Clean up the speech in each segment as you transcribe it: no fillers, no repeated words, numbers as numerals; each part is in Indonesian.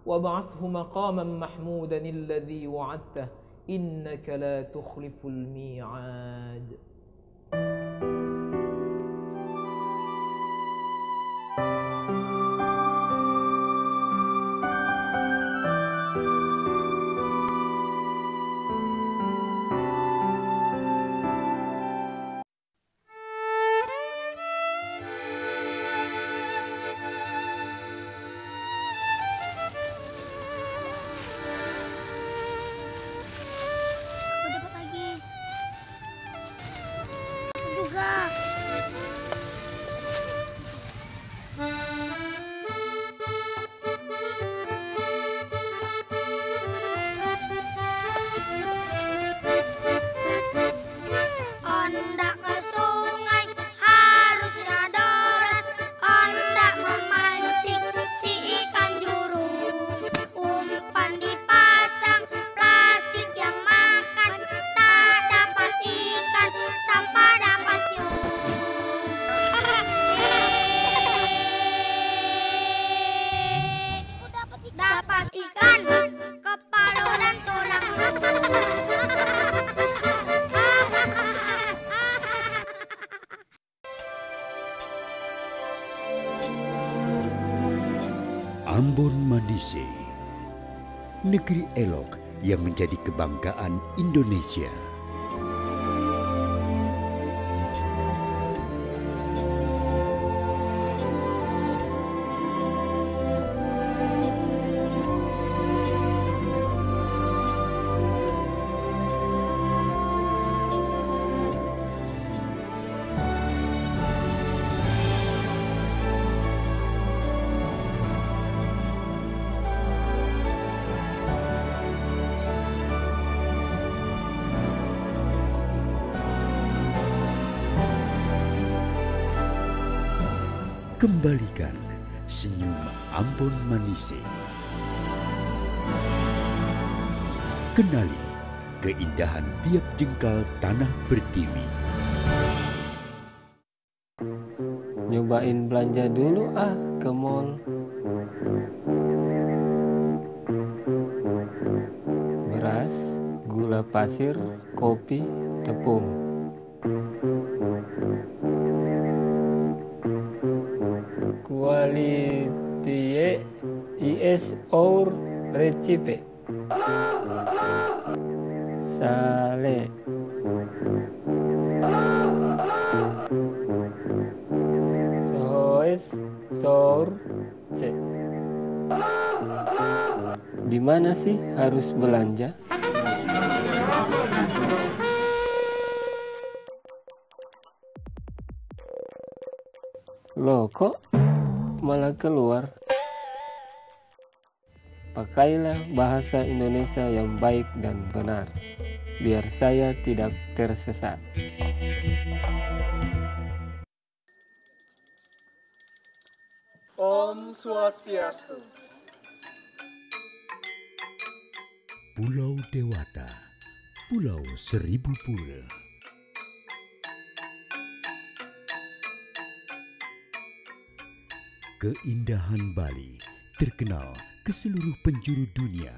وابعثه مقاما محمودا الذي وعدته إنك لا تخلف الميعاد. Ambon Manise, negeri elok yang menjadi kebanggaan Indonesia. Kembalikan senyum Ambon Manise. Kenali keindahan tiap jengkal tanah pertiwi. Nyobain belanja dulu ke mall. Beras, gula pasir, kopi, tepung. Qualité is our recipe. Sale. Sois sour C. Di mana sih harus belanja? Loh, kok malah keluar? Pakailah bahasa Indonesia yang baik dan benar, biar saya tidak tersesat. Om Swastiastu. Pulau Dewata, Pulau Seribu Pura. Keindahan Bali terkenal ke seluruh penjuru dunia.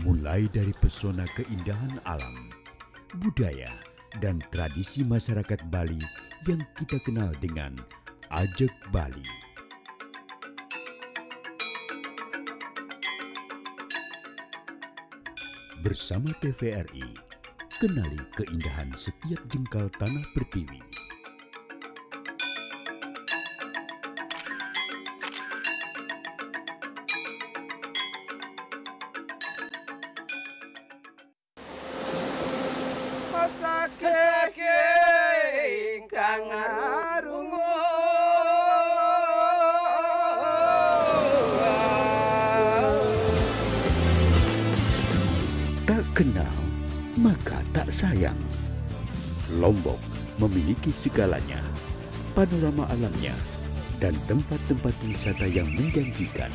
Mulai dari pesona keindahan alam, budaya, dan tradisi masyarakat Bali yang kita kenal dengan Ajak Bali. Bersama TVRI, kenali keindahan setiap jengkal tanah pertiwi. Tak kenal, maka tak sayang. Lombok memiliki segalanya, panorama alamnya, dan tempat-tempat wisata yang menjanjikan.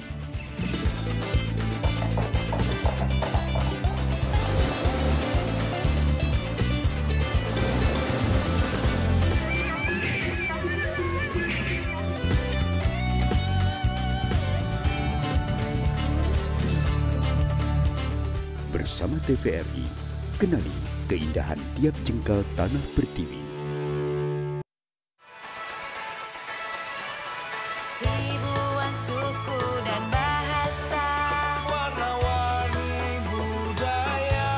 bersama TVRI. Kenali keindahan tiap jengkal tanah pertiwi. Ribuan suku dan bahasa, warna-warni budaya,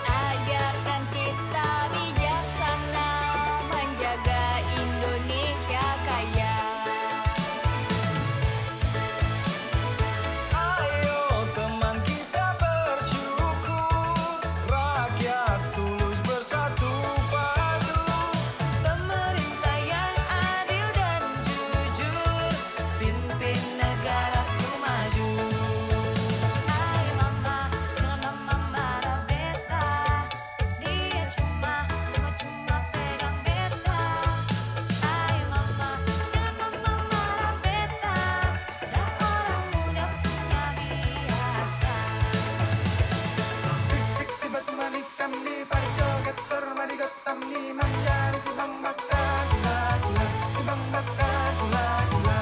ajarkan kita bijaksana, menjaga Indonesia kaya. ayo teman kita bersyukur, rakyat tulus bersatu padu, Pemerintah yang adil dan jujur, pimpin negaraku maju. Ay mama, mama marah beta, dia cuma pegang beta. Ay mama, jangan mama marah beta, dah orang muda punya biasa. sik si batu manik tamni, pari joget sor mari got tamni, manjari si bang bakar gula gula, si bang bakar gula gula.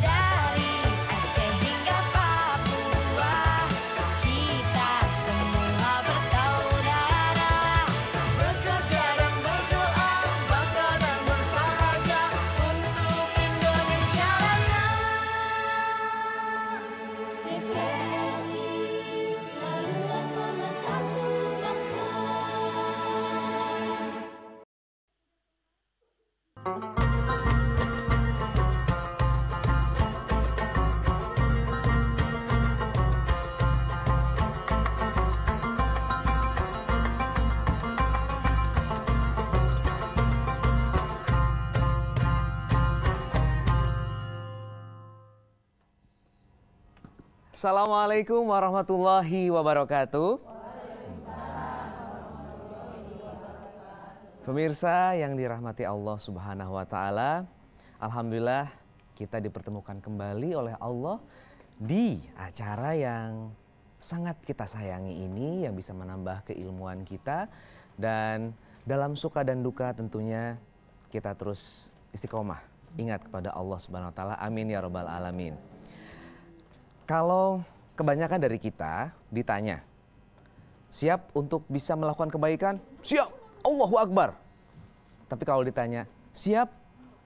Dari Aceh hingga Papua, kita semua bersaudara. Bekerja dan berdoa, bangga dan bersahaja untuk Indonesia Raya. TVRI, saluran pemersatu bangsa. Assalamualaikum warahmatullahi wabarakatuh. Pemirsa yang dirahmati Allah Subhanahu wa taala, alhamdulillah kita dipertemukan kembali oleh Allah di acara yang sangat kita sayangi ini, yang bisa menambah keilmuan kita, dan dalam suka dan duka tentunya kita terus istiqomah ingat kepada Allah Subhanahu wa taala. Amin ya rabbal alamin. Kalau kebanyakan dari kita ditanya, siap untuk bisa melakukan kebaikan? Siap, Allahu Akbar. Tapi kalau ditanya, siap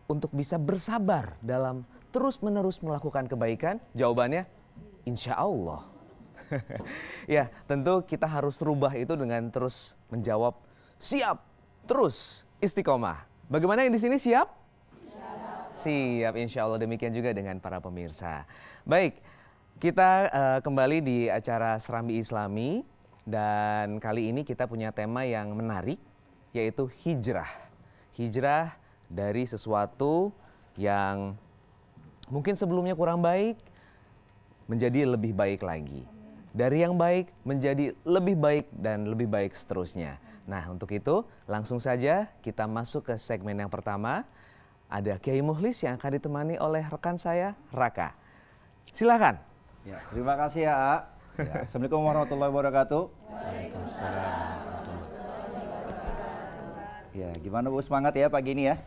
untuk bisa bersabar dalam terus-menerus melakukan kebaikan? Jawabannya, insya Allah. Ya, tentu kita harus rubah itu dengan terus menjawab, siap, terus istiqomah. Bagaimana yang di sini siap? Siap, insya Allah. Demikian juga dengan para pemirsa. Baik. Kita kembali di acara Serambi Islami, dan kali ini kita punya tema yang menarik, yaitu hijrah. Hijrah dari sesuatu yang mungkin sebelumnya kurang baik menjadi lebih baik lagi. Dari yang baik menjadi lebih baik dan lebih baik seterusnya. Nah, untuk itu langsung saja kita masuk ke segmen yang pertama. Ada Kiai Mukhlis yang akan ditemani oleh rekan saya, Raka. Silakan. Ya, terima kasih ya, A. Ya, Assalamualaikum warahmatullahi wabarakatuh. Waalaikumsalam. Ya, gimana Bu, semangat ya pagi ini ya?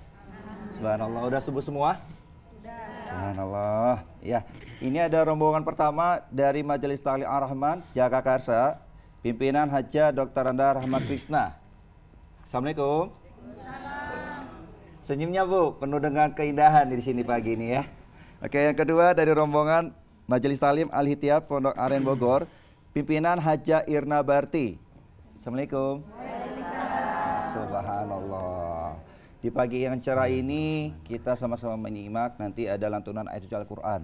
Subhanallah, udah subuh semua? Subhanallah. Ya, ini ada rombongan pertama dari Majelis Ta'lim Ar-Rahman Jagakarsa, pimpinan Haja Dr. Anda Rahmat Krisna. Assalamualaikum. Senyumnya Bu, penuh dengan keindahan di sini pagi ini ya. Oke, yang kedua dari rombongan Majelis Talim Al-Hitiab Pondok Aren Bogor, pimpinan Haja Irna Barti. Assalamualaikum. Subhanallah. Di pagi yang cerah ini kita sama-sama menyimak, nanti ada lantunan ayat suci Al-Quran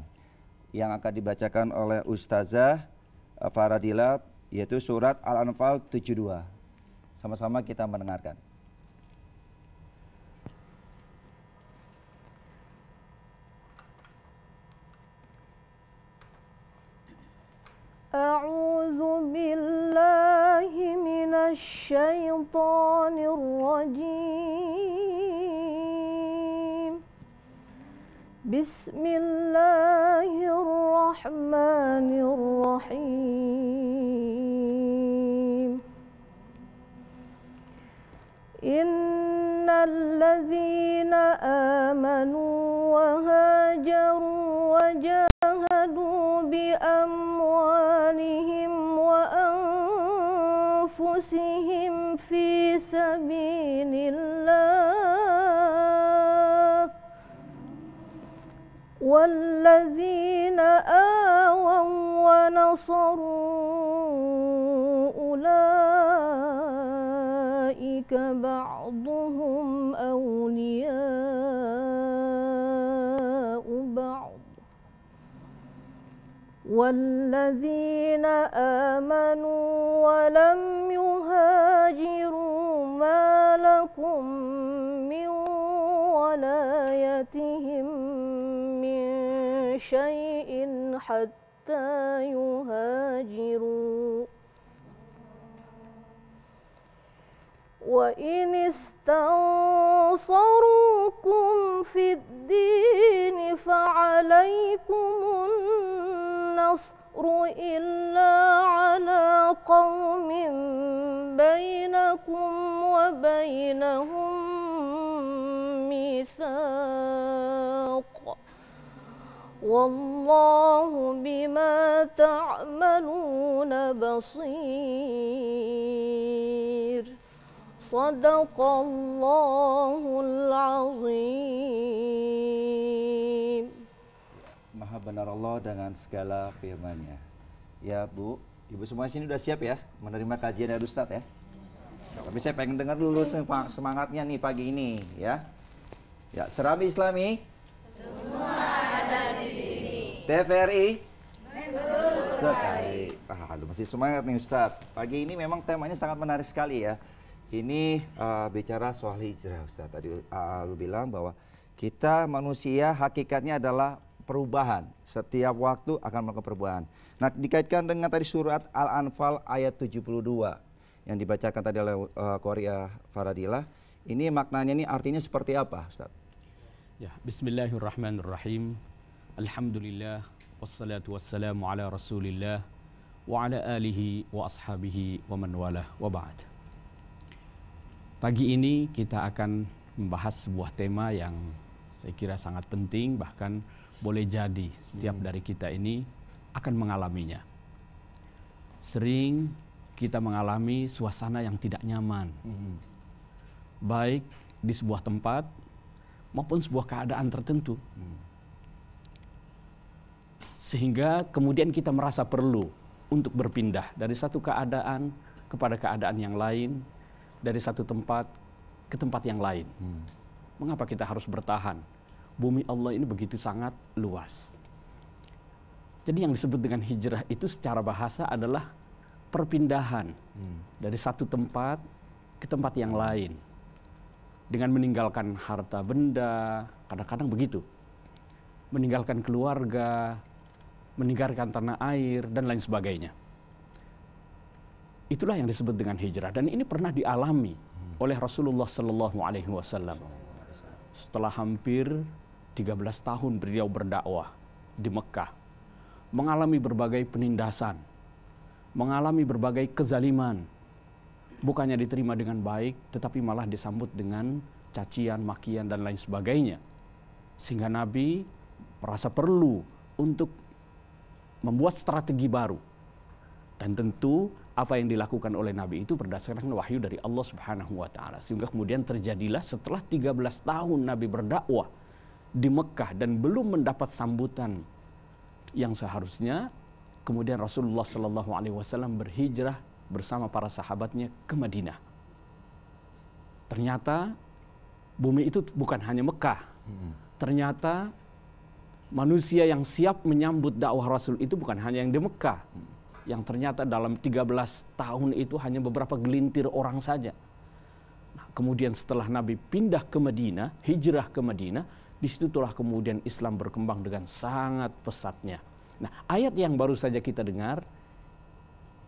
yang akan dibacakan oleh Ustazah Faradila, yaitu surat Al-Anfal 72. Sama-sama kita mendengarkan. أعوذ بالله من الشيطان الرجيم بسم الله الرحمن الرحيم إن والذين آمنوا وهاجروا وجاهدوا بأموالهم وأنفسهم في سبيل الله والذين آووا ونصروا أولئك بعضهم أولياء بعض والذين آمنوا ولم يهاجروا ما لكم من ولايتهم من شيء حتى يهاجروا وإن استنصروكم في الدين فعليكم النصر إلا على قوم بينكم وبينهم ميثاق والله بما تعملون بصير صدق الله العظيم. Maha benar Allah dengan segala firman-Nya. Ya Bu, Ibu semua sini udah siap ya menerima kajian dari Ustadz ya? Tapi saya pengen dengar dulu semangatnya nih pagi ini ya. Ya, Serambi Islami. Semua ada di sini. TVRI. Sekali. Aduh, masih semangat nih Ustadz. Pagi ini memang temanya sangat menarik sekali ya. Ini bicara soal hijrah Ustadz. Tadi lu bilang bahwa kita manusia hakikatnya adalah perubahan. Setiap waktu akan melakukan perubahan. Nah, dikaitkan dengan tadi surat Al-Anfal ayat 72 yang dibacakan tadi oleh Qoria Faradila. Ini maknanya ini artinya seperti apa Ustaz? Ya, bismillahirrahmanirrahim. Alhamdulillah wassalatu wassalamu ala Rasulillah wa ala alihi wa ashabihi wa man walah wa ba'd. Pagi ini kita akan membahas sebuah tema yang saya kira sangat penting, bahkan boleh jadi setiap dari kita ini akan mengalaminya. Sering kita mengalami suasana yang tidak nyaman, baik di sebuah tempat maupun sebuah keadaan tertentu. Sehingga kemudian kita merasa perlu untuk berpindah dari satu keadaan kepada keadaan yang lain, dari satu tempat ke tempat yang lain. Mengapa kita harus bertahan? Bumi Allah ini begitu sangat luas. Jadi yang disebut dengan hijrah itu secara bahasa adalah perpindahan dari satu tempat ke tempat yang lain. Dengan meninggalkan harta benda, kadang-kadang begitu. Meninggalkan keluarga, meninggalkan tanah air, dan lain sebagainya. Itulah yang disebut dengan hijrah, dan ini pernah dialami oleh Rasulullah Sallallahu Alaihi Wasallam. Setelah hampir 13 tahun beliau berdakwah di Mekah, mengalami berbagai penindasan, mengalami berbagai kezaliman, bukannya diterima dengan baik, tetapi malah disambut dengan cacian, makian, dan lain sebagainya. Sehingga Nabi merasa perlu untuk membuat strategi baru. Dan tentu apa yang dilakukan oleh Nabi itu berdasarkan wahyu dari Allah Subhanahu wa Ta'ala. Sehingga kemudian terjadilah setelah 13 tahun Nabi berdakwah di Mekah dan belum mendapat sambutan yang seharusnya, kemudian Rasulullah Shallallahu Alaihi Wasallam berhijrah bersama para sahabatnya ke Madinah. Ternyata bumi itu bukan hanya Mekah. Ternyata manusia yang siap menyambut dakwah Rasul itu bukan hanya yang di Mekah. Yang ternyata dalam 13 tahun itu hanya beberapa gelintir orang saja. Nah, kemudian setelah Nabi pindah ke Madinah, hijrah ke Madinah, disitulah kemudian Islam berkembang dengan sangat pesatnya. Nah, ayat yang baru saja kita dengar,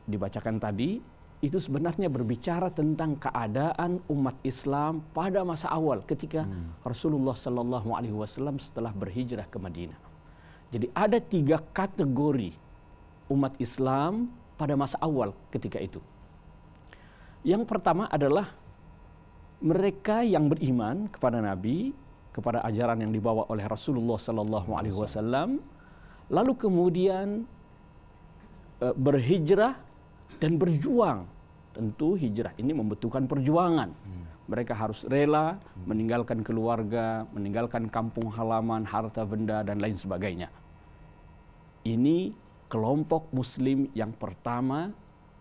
dibacakan tadi, itu sebenarnya berbicara tentang keadaan umat Islam pada masa awal ketika Rasulullah Sallallahu Alaihi Wasallam setelah berhijrah ke Madinah. Jadi ada 3 kategori umat Islam pada masa awal ketika itu. Yang pertama adalah mereka yang beriman kepada Nabi, kepada ajaran yang dibawa oleh Rasulullah Sallallahu Alaihi Wasallam, lalu kemudian berhijrah dan berjuang. Tentu hijrah ini membutuhkan perjuangan. Mereka harus rela meninggalkan keluarga, meninggalkan kampung halaman, harta benda dan lain sebagainya. Ini kelompok Muslim yang pertama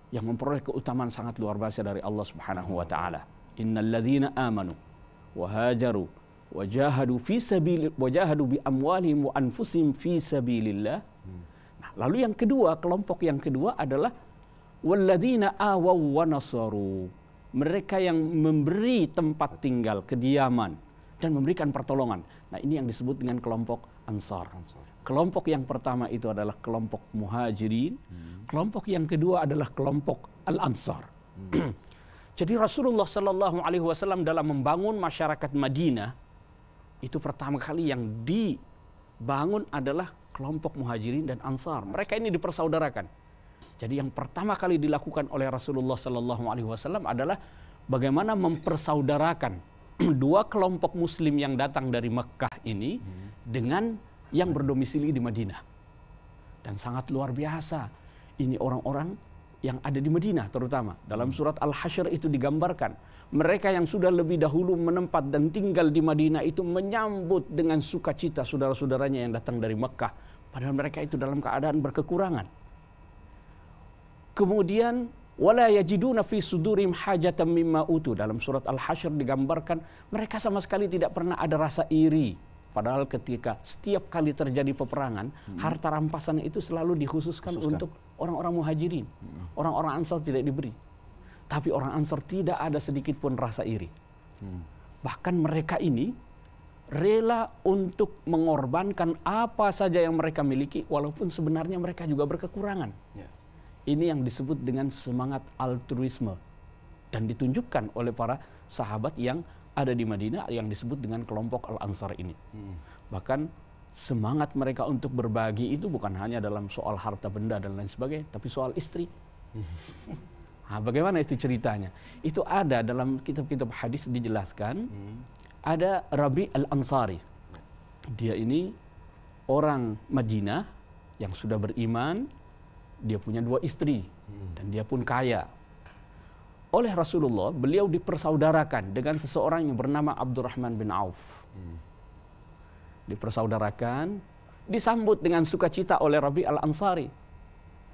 yang memperoleh keutamaan sangat luar biasa dari Allah Subhanahu wa taala. Innal ladzina amanu wa hajaru wa jahadu fi sabil wa jahadu bi amwalihim wa anfusihim fi sabilillah. Nah, lalu yang kedua, kelompok yang kedua adalah walladzina awaw wa nasaru. Mereka yang memberi tempat tinggal, kediaman dan memberikan pertolongan. Nah, ini yang disebut dengan kelompok Ansar. Kelompok yang pertama itu adalah kelompok Muhajirin. Kelompok yang kedua adalah kelompok Al-Ansar. Jadi Rasulullah Sallallahu Alaihi Wasallam dalam membangun masyarakat Madinah itu pertama kali yang dibangun adalah kelompok Muhajirin dan Ansar. Mereka ini dipersaudarakan. Jadi yang pertama kali dilakukan oleh Rasulullah Sallallahu Alaihi Wasallam adalah bagaimana mempersaudarakan dua kelompok Muslim yang datang dari Mekah ini dengan yang berdomisili di Madinah. Dan sangat luar biasa. Ini orang-orang yang ada di Madinah terutama. Dalam surat Al-Hasyr itu digambarkan. Mereka yang sudah lebih dahulu menempat dan tinggal di Madinah itu menyambut dengan sukacita saudara-saudaranya yang datang dari Mekah. Padahal mereka itu dalam keadaan berkekurangan. Kemudian wala yajiduna fi sudurim hajatan mimma utu. Dalam surat Al-Hasyr digambarkan mereka sama sekali tidak pernah ada rasa iri. Padahal ketika setiap kali terjadi peperangan, harta rampasan itu selalu dikhususkan untuk orang-orang Muhajirin. Orang-orang Ansar tidak diberi. Tapi orang Ansar tidak ada sedikit pun rasa iri. Bahkan mereka ini rela untuk mengorbankan apa saja yang mereka miliki, walaupun sebenarnya mereka juga berkekurangan. Ini yang disebut dengan semangat altruisme. Dan ditunjukkan oleh para sahabat yang ada di Madinah yang disebut dengan kelompok Al-Ansar ini. Bahkan semangat mereka untuk berbagi itu bukan hanya dalam soal harta benda dan lain sebagainya, tapi soal istri. Nah, bagaimana itu ceritanya? Itu ada dalam kitab-kitab hadis dijelaskan. Ada Rabi Al-Ansari. Dia ini orang Madinah yang sudah beriman. Dia punya 2 istri dan dia pun kaya. Oleh Rasulullah, beliau dipersaudarakan dengan seseorang yang bernama Abdurrahman bin Auf. Dipersaudarakan, disambut dengan sukacita oleh Rabi Al-Ansari.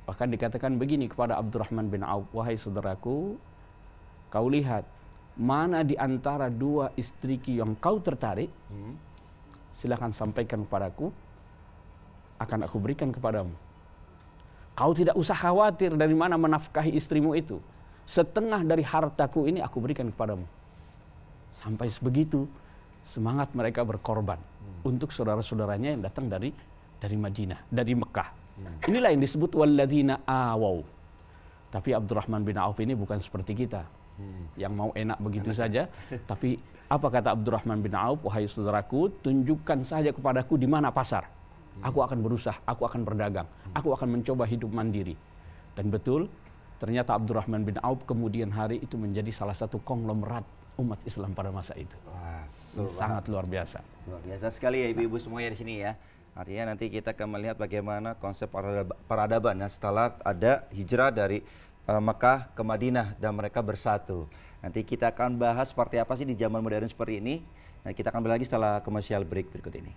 Bahkan dikatakan begini kepada Abdurrahman bin Auf, wahai saudaraku, kau lihat mana di antara 2 istriku yang kau tertarik, silakan sampaikan kepadaku, akan aku berikan kepadamu. Kau tidak usah khawatir dari mana menafkahi istrimu itu. Setengah dari hartaku ini aku berikan kepadamu. Sampai sebegitu semangat mereka berkorban untuk saudara-saudaranya yang datang dari Madinah, dari Mekah. Inilah yang disebut walladzina awaw. Tapi Abdurrahman bin Auf ini bukan seperti kita yang mau enak begitu saja. Tapi apa kata Abdurrahman bin Auf? Wahai saudaraku, tunjukkan saja kepadaku di mana pasar. Aku akan berusaha, aku akan berdagang, aku akan mencoba hidup mandiri. Dan betul, ternyata Abdurrahman bin Auf kemudian hari itu menjadi salah satu konglomerat umat Islam pada masa itu. Wah, sangat luar biasa. Luar biasa sekali ya ibu-ibu semuanya di sini ya. Artinya nanti kita akan melihat bagaimana konsep peradaban setelah ada hijrah dari Mekah ke Madinah dan mereka bersatu. Nanti kita akan bahas seperti apa sih di zaman modern seperti ini. Nah, kita akan kembali lagi setelah commercial break berikut ini.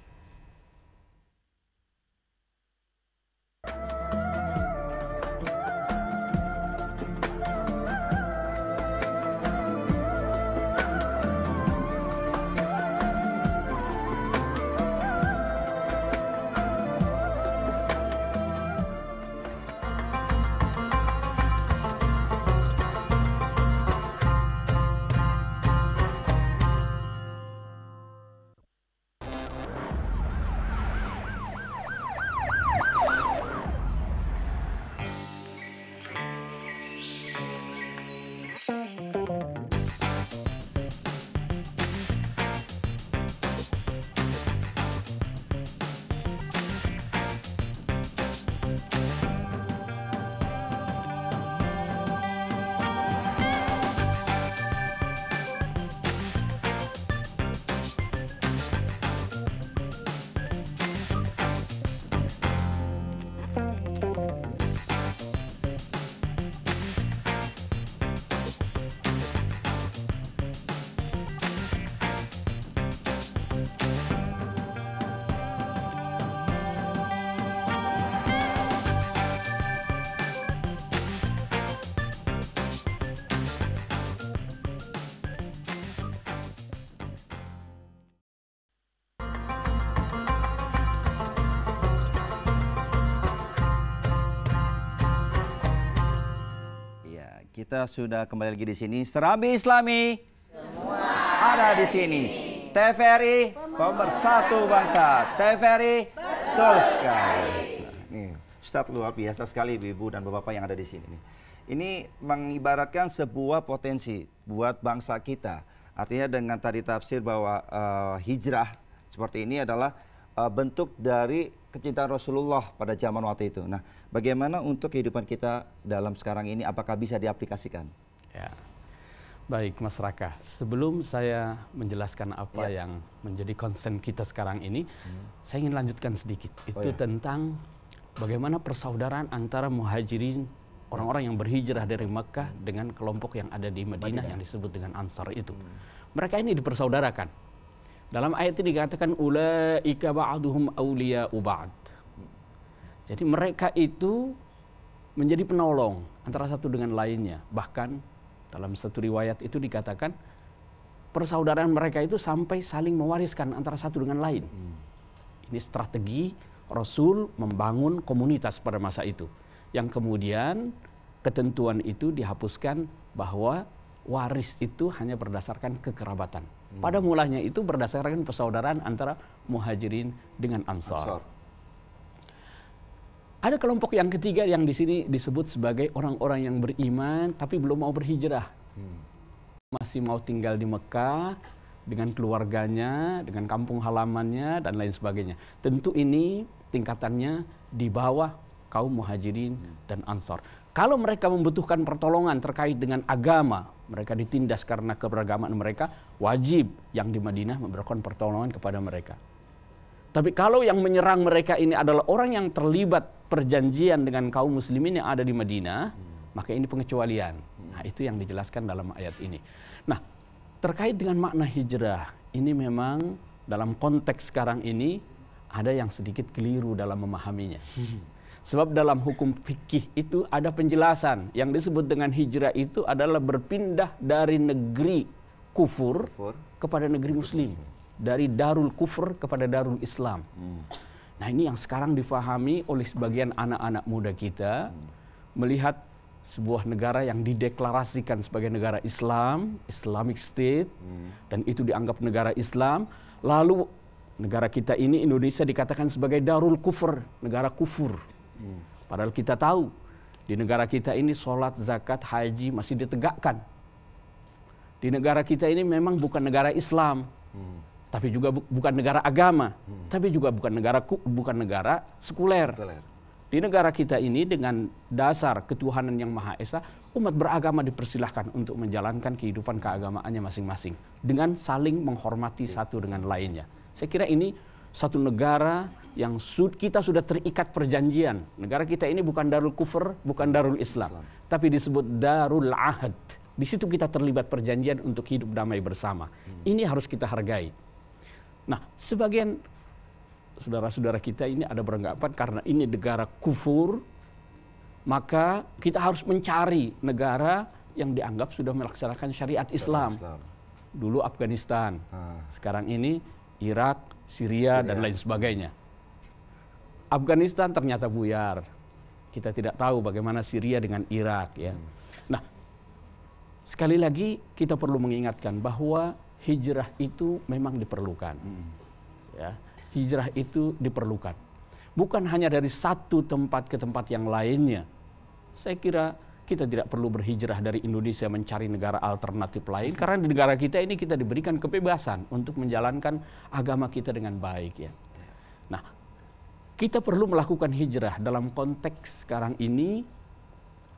kita sudah kembali lagi di sini. Serambi Islami semua ada di sini. TVRI pemersatu bangsa. TVRI betul sekali. Nih, Ustadz luar biasa sekali ibu dan bapak yang ada di sini nih. Ini mengibaratkan sebuah potensi buat bangsa kita. Artinya dengan tadi tafsir bahwa hijrah seperti ini adalah bentuk dari kecintaan Rasulullah pada zaman waktu itu. Nah, bagaimana untuk kehidupan kita dalam sekarang ini, apakah bisa diaplikasikan? Ya. Baik Mas Raka, sebelum saya menjelaskan apa yang menjadi concern kita sekarang ini, saya ingin lanjutkan sedikit. Itu tentang bagaimana persaudaraan antara muhajirin, orang-orang yang berhijrah dari Makkah dengan kelompok yang ada di Madinah yang disebut dengan Ansar itu. Mereka ini dipersaudarakan. Dalam ayat ini dikatakan ulaika ba'duhum awliya'u ba'd. Jadi mereka itu menjadi penolong antara satu dengan lainnya. Bahkan dalam satu riwayat itu dikatakan persaudaraan mereka itu sampai saling mewariskan antara satu dengan lain. Ini strategi Rasul membangun komunitas pada masa itu. Yang kemudian ketentuan itu dihapuskan bahwa waris itu hanya berdasarkan kekerabatan. Pada mulanya itu berdasarkan persaudaraan antara muhajirin dengan ansar. Ada kelompok yang ketiga yang di sini disebut sebagai orang-orang yang beriman tapi belum mau berhijrah. Masih mau tinggal di Mekah dengan keluarganya, dengan kampung halamannya dan lain sebagainya. Tentu ini tingkatannya di bawah kaum muhajirin dan ansar. Kalau mereka membutuhkan pertolongan terkait dengan agama, mereka ditindas karena keberagaman mereka, wajib yang di Madinah memberikan pertolongan kepada mereka. Tapi kalau yang menyerang mereka ini adalah orang yang terlibat perjanjian dengan kaum muslimin yang ada di Madinah, maka ini pengecualian. Nah, itu yang dijelaskan dalam ayat ini. Nah, terkait dengan makna hijrah, ini memang dalam konteks sekarang ini ada yang sedikit keliru dalam memahaminya. Sebab dalam hukum fikih itu ada penjelasan yang disebut dengan hijrah itu adalah berpindah dari negeri kufur kepada negeri muslim. Dari darul kufur kepada darul Islam. Nah, ini yang sekarang difahami oleh sebagian anak-anak muda kita, melihat sebuah negara yang dideklarasikan sebagai negara Islam, Islamic State, dan itu dianggap negara Islam, lalu negara kita ini Indonesia dikatakan sebagai darul kufur, negara kufur. Padahal kita tahu di negara kita ini sholat, zakat, haji masih ditegakkan. Di negara kita ini memang bukan negara Islam, tapi juga bukan negara agama, tapi juga bukan negara sekuler. Di negara kita ini dengan dasar ketuhanan yang Maha Esa, umat beragama dipersilahkan untuk menjalankan kehidupan keagamaannya masing-masing dengan saling menghormati satu dengan lainnya. Saya kira ini satu negara yang kita sudah terikat perjanjian. Negara kita ini bukan darul kufur, bukan darul Islam, tapi disebut darul ahad. Di situ kita terlibat perjanjian untuk hidup damai bersama. Ini harus kita hargai. Nah, sebagian saudara-saudara kita ini ada beranggapan karena ini negara kufur, maka kita harus mencari negara yang dianggap sudah melaksanakan syariat Islam. Dulu Afghanistan, sekarang ini Irak, Syria, dan lain sebagainya. Afghanistan ternyata buyar. Kita tidak tahu bagaimana Syria dengan Irak, ya. Nah, sekali lagi kita perlu mengingatkan bahwa hijrah itu memang diperlukan. Ya, hijrah itu diperlukan. Bukan hanya dari satu tempat ke tempat yang lainnya. Saya kira kita tidak perlu berhijrah dari Indonesia mencari negara alternatif lain, karena di negara kita ini kita diberikan kebebasan untuk menjalankan agama kita dengan baik, ya. Nah, kita perlu melakukan hijrah dalam konteks sekarang ini.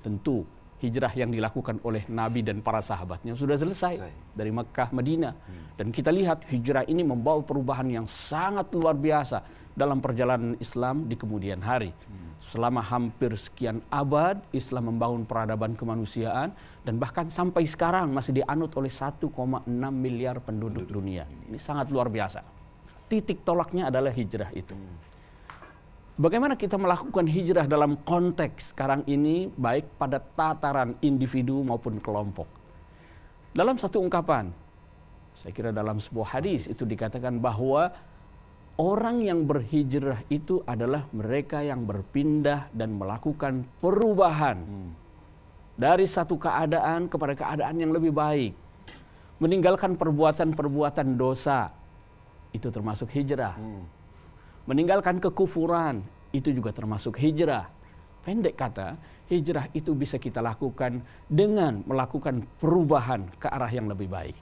Tentu hijrah yang dilakukan oleh Nabi dan para sahabatnya sudah selesai dari Makkah, Madinah. Dan kita lihat hijrah ini membawa perubahan yang sangat luar biasa dalam perjalanan Islam di kemudian hari. Selama hampir sekian abad, Islam membangun peradaban kemanusiaan, dan bahkan sampai sekarang masih dianut oleh 1,6 miliar penduduk dunia. Ini sangat luar biasa. Titik tolaknya adalah hijrah itu. Bagaimana kita melakukan hijrah dalam konteks sekarang ini, baik pada tataran individu maupun kelompok. Dalam satu ungkapan, saya kira dalam sebuah hadis itu dikatakan bahwa orang yang berhijrah itu adalah mereka yang berpindah dan melakukan perubahan dari satu keadaan kepada keadaan yang lebih baik. Meninggalkan perbuatan-perbuatan dosa, itu termasuk hijrah. Meninggalkan kekufuran, itu juga termasuk hijrah. Pendek kata, hijrah itu bisa kita lakukan dengan melakukan perubahan ke arah yang lebih baik.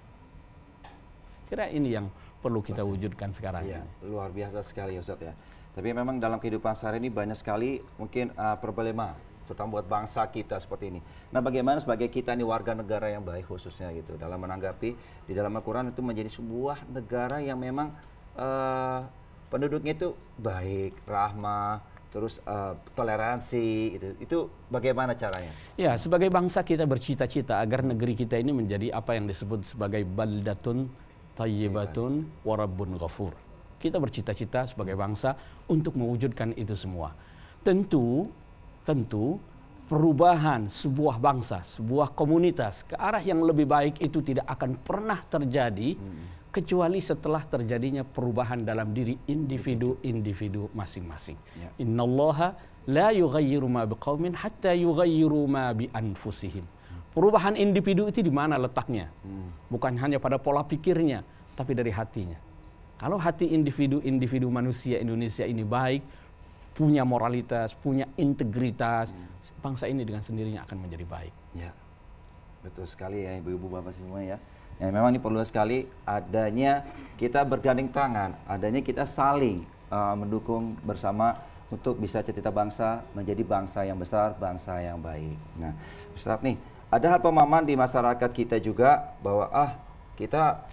Saya kira ini yang perlu kita wujudkan sekarang. Iya, luar biasa sekali Ustadz ya. Tapi memang dalam kehidupan sehari ini banyak sekali mungkin problema, terutama buat bangsa kita seperti ini. Nah, bagaimana sebagai kita nih warga negara yang baik khususnya gitu dalam menanggapi di dalam Al-Quran itu menjadi sebuah negara yang memang penduduknya itu baik, rahmah, terus toleransi itu bagaimana caranya? Ya, sebagai bangsa kita bercita-cita agar negeri kita ini menjadi apa yang disebut sebagai baldatun thayyibatun wa rabbun ghafur. Kita bercita-cita sebagai bangsa untuk mewujudkan itu semua. Tentu perubahan sebuah bangsa, sebuah komunitas ke arah yang lebih baik itu tidak akan pernah terjadi kecuali setelah terjadinya perubahan dalam diri individu-individu masing-masing. Innallaha la yughayyiru ma biqaumin hatta yughayyiru ma bi anfusihim. Perubahan individu itu di mana letaknya? Bukan hanya pada pola pikirnya, tapi dari hatinya. Kalau hati individu manusia Indonesia ini baik, punya moralitas, punya integritas, bangsa ini dengan sendirinya akan menjadi baik. Ya, betul sekali ya ibu-ibu bapak semua ya. Ya memang ini perlu sekali adanya kita bergandeng tangan, adanya kita saling mendukung bersama untuk bisa cita-cita bangsa menjadi bangsa yang besar, bangsa yang baik. Nah, Ustadz nih, ada hal pemahaman di masyarakat kita juga bahwa kita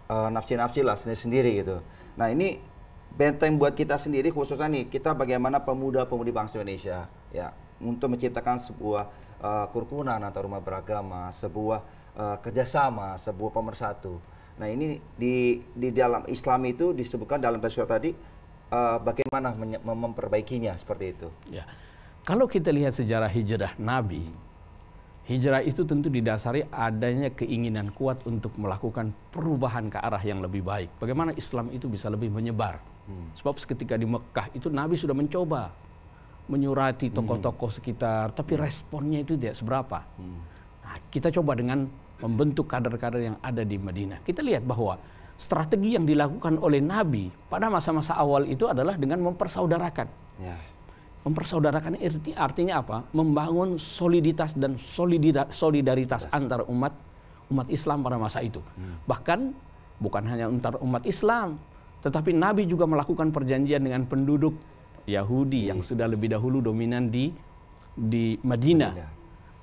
nafsi-nafsi lah sendiri-sendiri gitu. Nah ini benteng buat kita sendiri khususnya nih kita bagaimana pemuda-pemudi bangsa Indonesia ya untuk menciptakan sebuah kerukunan antar umat beragama, sebuah kerjasama, sebuah pemersatu. Nah ini di dalam Islam itu disebutkan dalam surat tadi bagaimana memperbaikinya seperti itu. Ya, kalau kita lihat sejarah hijrah Nabi. Hijrah itu tentu didasari adanya keinginan kuat untuk melakukan perubahan ke arah yang lebih baik. Bagaimana Islam itu bisa lebih menyebar. Sebab ketika di Mekah itu Nabi sudah mencoba menyurati tokoh-tokoh sekitar, tapi responnya itu tidak seberapa. Nah, kita coba dengan membentuk kader-kader yang ada di Madinah. Kita lihat bahwa strategi yang dilakukan oleh Nabi pada masa-masa awal itu adalah dengan mempersaudarakan. Ya. Mempersaudarakan artinya apa? Membangun soliditas dan solidaritas antar umat Islam pada masa itu. Bahkan bukan hanya antar umat Islam, tetapi Nabi juga melakukan perjanjian dengan penduduk Yahudi yang sudah lebih dahulu dominan di Madinah.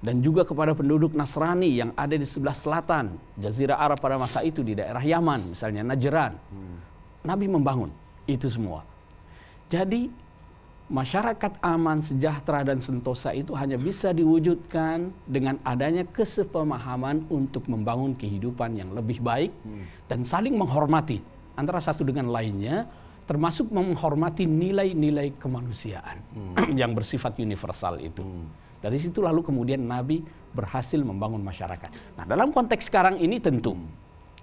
Dan juga kepada penduduk Nasrani yang ada di sebelah selatan Jazirah Arab pada masa itu di daerah Yaman, misalnya Najran. Nabi membangun itu semua. Jadi masyarakat aman, sejahtera, dan sentosa itu hanya bisa diwujudkan dengan adanya kesepemahaman untuk membangun kehidupan yang lebih baik dan saling menghormati antara satu dengan lainnya, termasuk menghormati nilai-nilai kemanusiaan yang bersifat universal itu. Dari situ lalu kemudian Nabi berhasil membangun masyarakat. Nah, dalam konteks sekarang ini tentu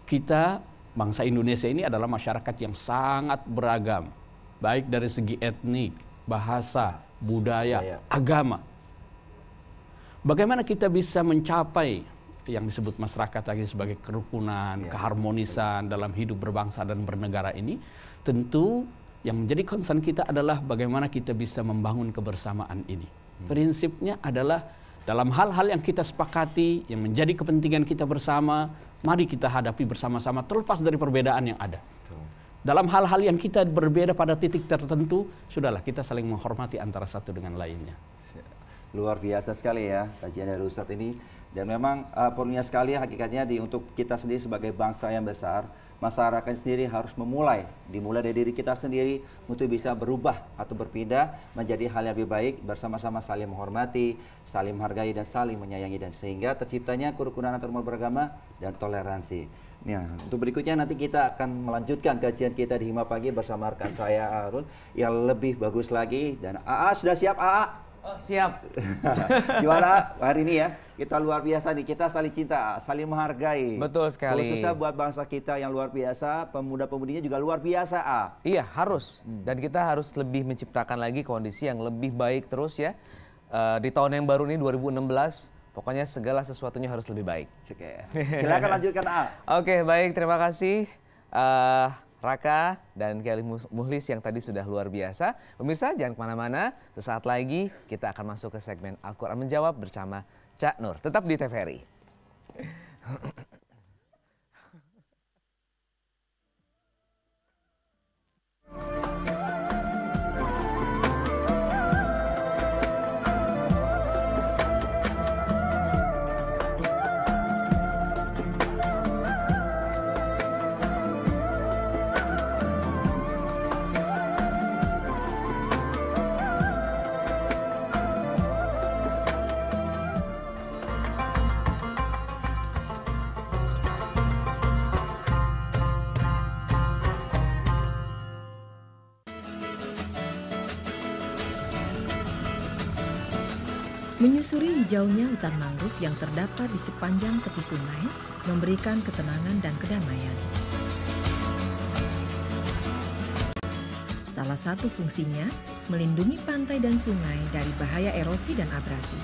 kita, bangsa Indonesia ini adalah masyarakat yang sangat beragam, baik dari segi etnik, bahasa, budaya, agama. Bagaimana kita bisa mencapai yang disebut masyarakat lagi sebagai kerukunan, keharmonisan dalam hidup berbangsa dan bernegara ini? Tentu yang menjadi concern kita adalah bagaimana kita bisa membangun kebersamaan ini. Prinsipnya adalah dalam hal-hal yang kita sepakati, yang menjadi kepentingan kita bersama, mari kita hadapi bersama-sama terlepas dari perbedaan yang ada. Dalam hal-hal yang kita berbeda pada titik tertentu, sudahlah kita saling menghormati antara satu dengan lainnya. Luar biasa sekali ya kajian dari Ustadz ini. Dan memang perlunya sekali hakikatnya untuk kita sendiri sebagai bangsa yang besar, masyarakat sendiri harus dimulai dari diri kita sendiri untuk bisa berubah atau berpindah menjadi hal yang lebih baik, bersama-sama saling menghormati, saling menghargai dan saling menyayangi, dan sehingga terciptanya kerukunan antar umat beragama dan toleransi. Nah, untuk berikutnya nanti kita akan melanjutkan kajian kita di Hima Pagi bersama rekan saya Arun yang lebih bagus lagi, dan AA sudah siap AA? Oh, siap. Gimana hari ini ya? Kita luar biasa nih, kita saling cinta, saling menghargai. Betul sekali. Khususnya buat bangsa kita yang luar biasa, pemuda-pemudinya juga luar biasa, Iya, harus. Dan kita harus lebih menciptakan lagi kondisi yang lebih baik terus ya. Di tahun yang baru ini 2016, Pokoknya segala sesuatunya harus lebih baik. Oke. Silakan lanjutkan A. Oke, baik, terima kasih Raka dan Kiai Muhlis yang tadi sudah luar biasa. Pemirsa jangan kemana-mana, sesaat lagi kita akan masuk ke segmen Al-Quran Menjawab bersama Cak Nur. Tetap di TVRI. Menyusuri hijaunya hutan mangrove yang terdapat di sepanjang tepi sungai memberikan ketenangan dan kedamaian. Salah satu fungsinya melindungi pantai dan sungai dari bahaya erosi dan abrasi.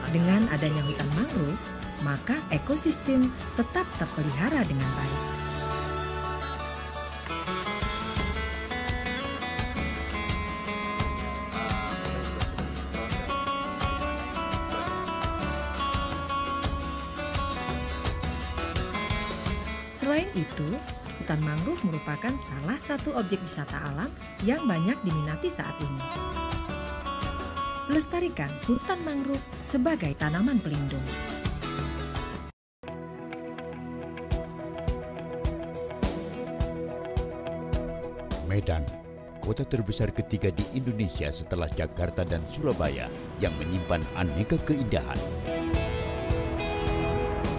Dengan adanya hutan mangrove, maka ekosistem tetap terpelihara dengan baik. Selain itu, hutan mangrove merupakan salah satu objek wisata alam yang banyak diminati saat ini. Lestarikan hutan mangrove sebagai tanaman pelindung. Medan, kota terbesar ketiga di Indonesia setelah Jakarta dan Surabaya yang menyimpan aneka keindahan.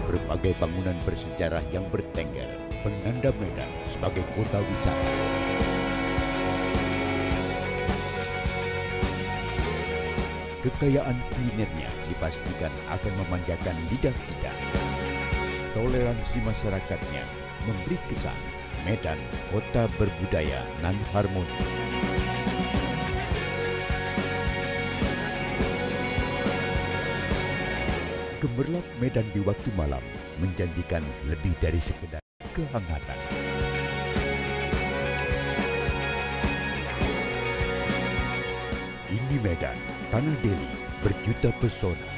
Berbagai bangunan bersejarah yang bertengger penanda Medan sebagai kota wisata. Kekayaan kulinernya dipastikan akan memanjakan lidah kita. Toleransi masyarakatnya memberi kesan Medan kota berbudaya nan harmoni. Gemerlap Medan di waktu malam menjanjikan lebih dari sekedar kehangatan. Ini Medan, tanah Delhi, berjuta pesona.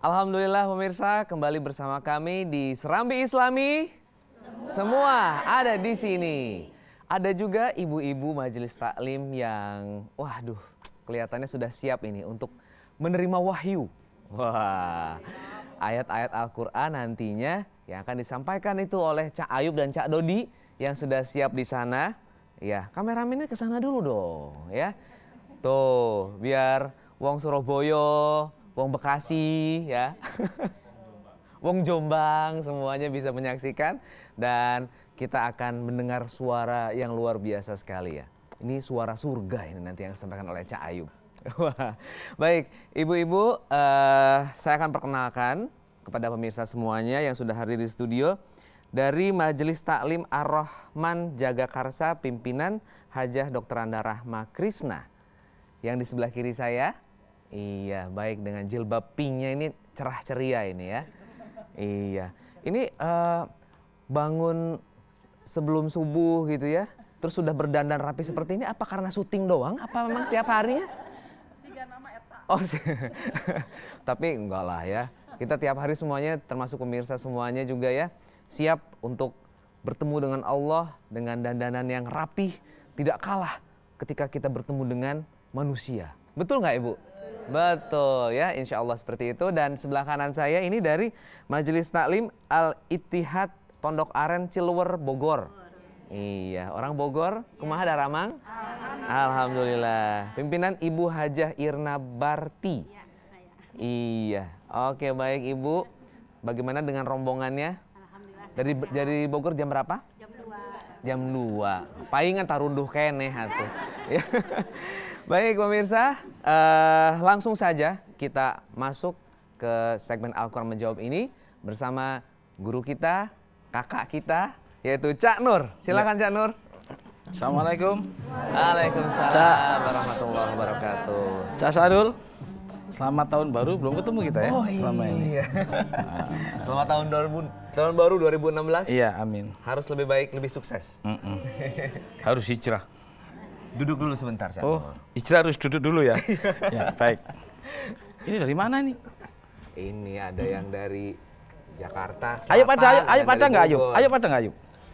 Alhamdulillah pemirsa, kembali bersama kami di Serambi Islami. Semua ada di sini. Ada juga ibu-ibu majelis taklim yang, waduh, kelihatannya sudah siap ini untuk menerima wahyu. Wah, ayat-ayat Al-Quran nantinya yang akan disampaikan itu oleh Cak Ayub dan Cak Dodi yang sudah siap di sana. Ya, kameramennya ke sana dulu dong, ya. Tuh, biar wong Surabaya, wong Bekasi, ya. Wong Jombang semuanya bisa menyaksikan dan kita akan mendengar suara yang luar biasa sekali ya. Ini suara surga ini nanti yang disampaikan oleh Cak Ayub. Baik, ibu-ibu, saya akan perkenalkan kepada pemirsa semuanya yang sudah hadir di studio dari Majelis Taklim Ar-Rahman Jagakarsa pimpinan Hajah Dr. Anda Rahma Krisna. Yang di sebelah kiri saya, iya, baik dengan jilbab pinknya ini cerah ceria ini ya. Iya, ini bangun sebelum subuh gitu ya, terus sudah berdandan rapi seperti ini apa karena syuting doang? Apa memang tiap harinya? Oh, tapi enggak lah ya, kita tiap hari semuanya termasuk pemirsa semuanya juga ya, siap untuk bertemu dengan Allah dengan dandanan yang rapih, tidak kalah ketika kita bertemu dengan manusia. Betul nggak Ibu? Betul ya, insya Allah seperti itu. Dan sebelah kanan saya ini dari Majelis Taklim Al-Ittihad Pondok Aren Ciluwer Bogor. Iya, orang Bogor, kumaha daramang? Alhamdulillah. Pimpinan Ibu Hajah Irna Barti. Ya, saya. Iya, oke baik Ibu. Bagaimana dengan rombongannya? Alhamdulillah. Dari Bogor jam berapa? Jam 2. Jam 2. Palingan tarunduh keneh atuh. Baik pemirsa, langsung saja kita masuk ke segmen Al-Quran Menjawab ini bersama guru kita, kakak kita, yaitu Cak Nur. Silakan Cak Nur. Assalamualaikum. Waalaikumsalam warahmatullahi wabarakatuh. Cak Sarul, selamat tahun baru. Belum ketemu kita ya selama ini. Selamat tahun baru 2016. Iya, amin. Harus lebih baik, lebih sukses. Harus hijrah. Duduk dulu sebentar, Cak Oh, Nur. hijrah harus duduk dulu ya. Ya, baik. Ini dari mana nih? Ini ada yang dari Jakarta Selatan. Ayo pada nggak ayo? Bogor. Ayo pada nggak ayo?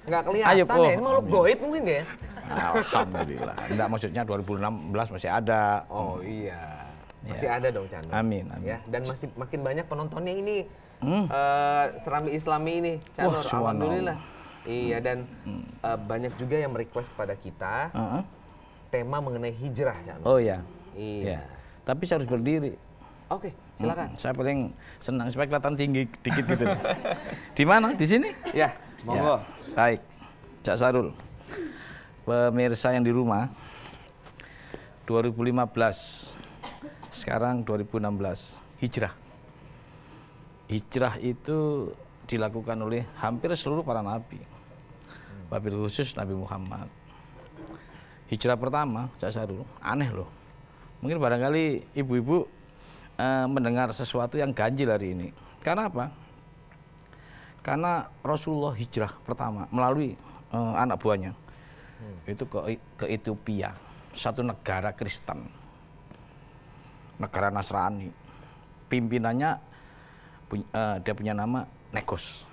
Nggak kelihatan Ayo, ya, ini makhluk goib mungkin ya? Alhamdulillah. Enggak, maksudnya 2016 masih ada. Oh iya. Masih ada dong, Cak Nur. Amin, amin. Ya, dan masih makin banyak penontonnya ini. Serambi Islami ini, Cak Nur. Alhamdulillah. Iya, dan banyak juga yang merequest kepada kita tema mengenai hijrah, Cak Nur. Oh iya. Iya. Tapi saya harus berdiri. Oke, silakan. Saya paling senang supaya kelihatan tinggi dikit gitu. Di mana? Di sini? Ya, monggo. Ya. Baik. Cak Sarul. Pemirsa yang di rumah, 2015, sekarang 2016, hijrah. Hijrah itu dilakukan oleh hampir seluruh para nabi. Wabil khusus Nabi Muhammad. Hijrah pertama, Cak Sarul, aneh loh. Mungkin barangkali ibu-ibu mendengar sesuatu yang ganjil hari ini. Karena apa? Karena Rasulullah hijrah pertama melalui anak buahnya. Itu ke Ethiopia, satu negara Kristen, negara Nasrani. Pimpinannya dia punya nama Negos,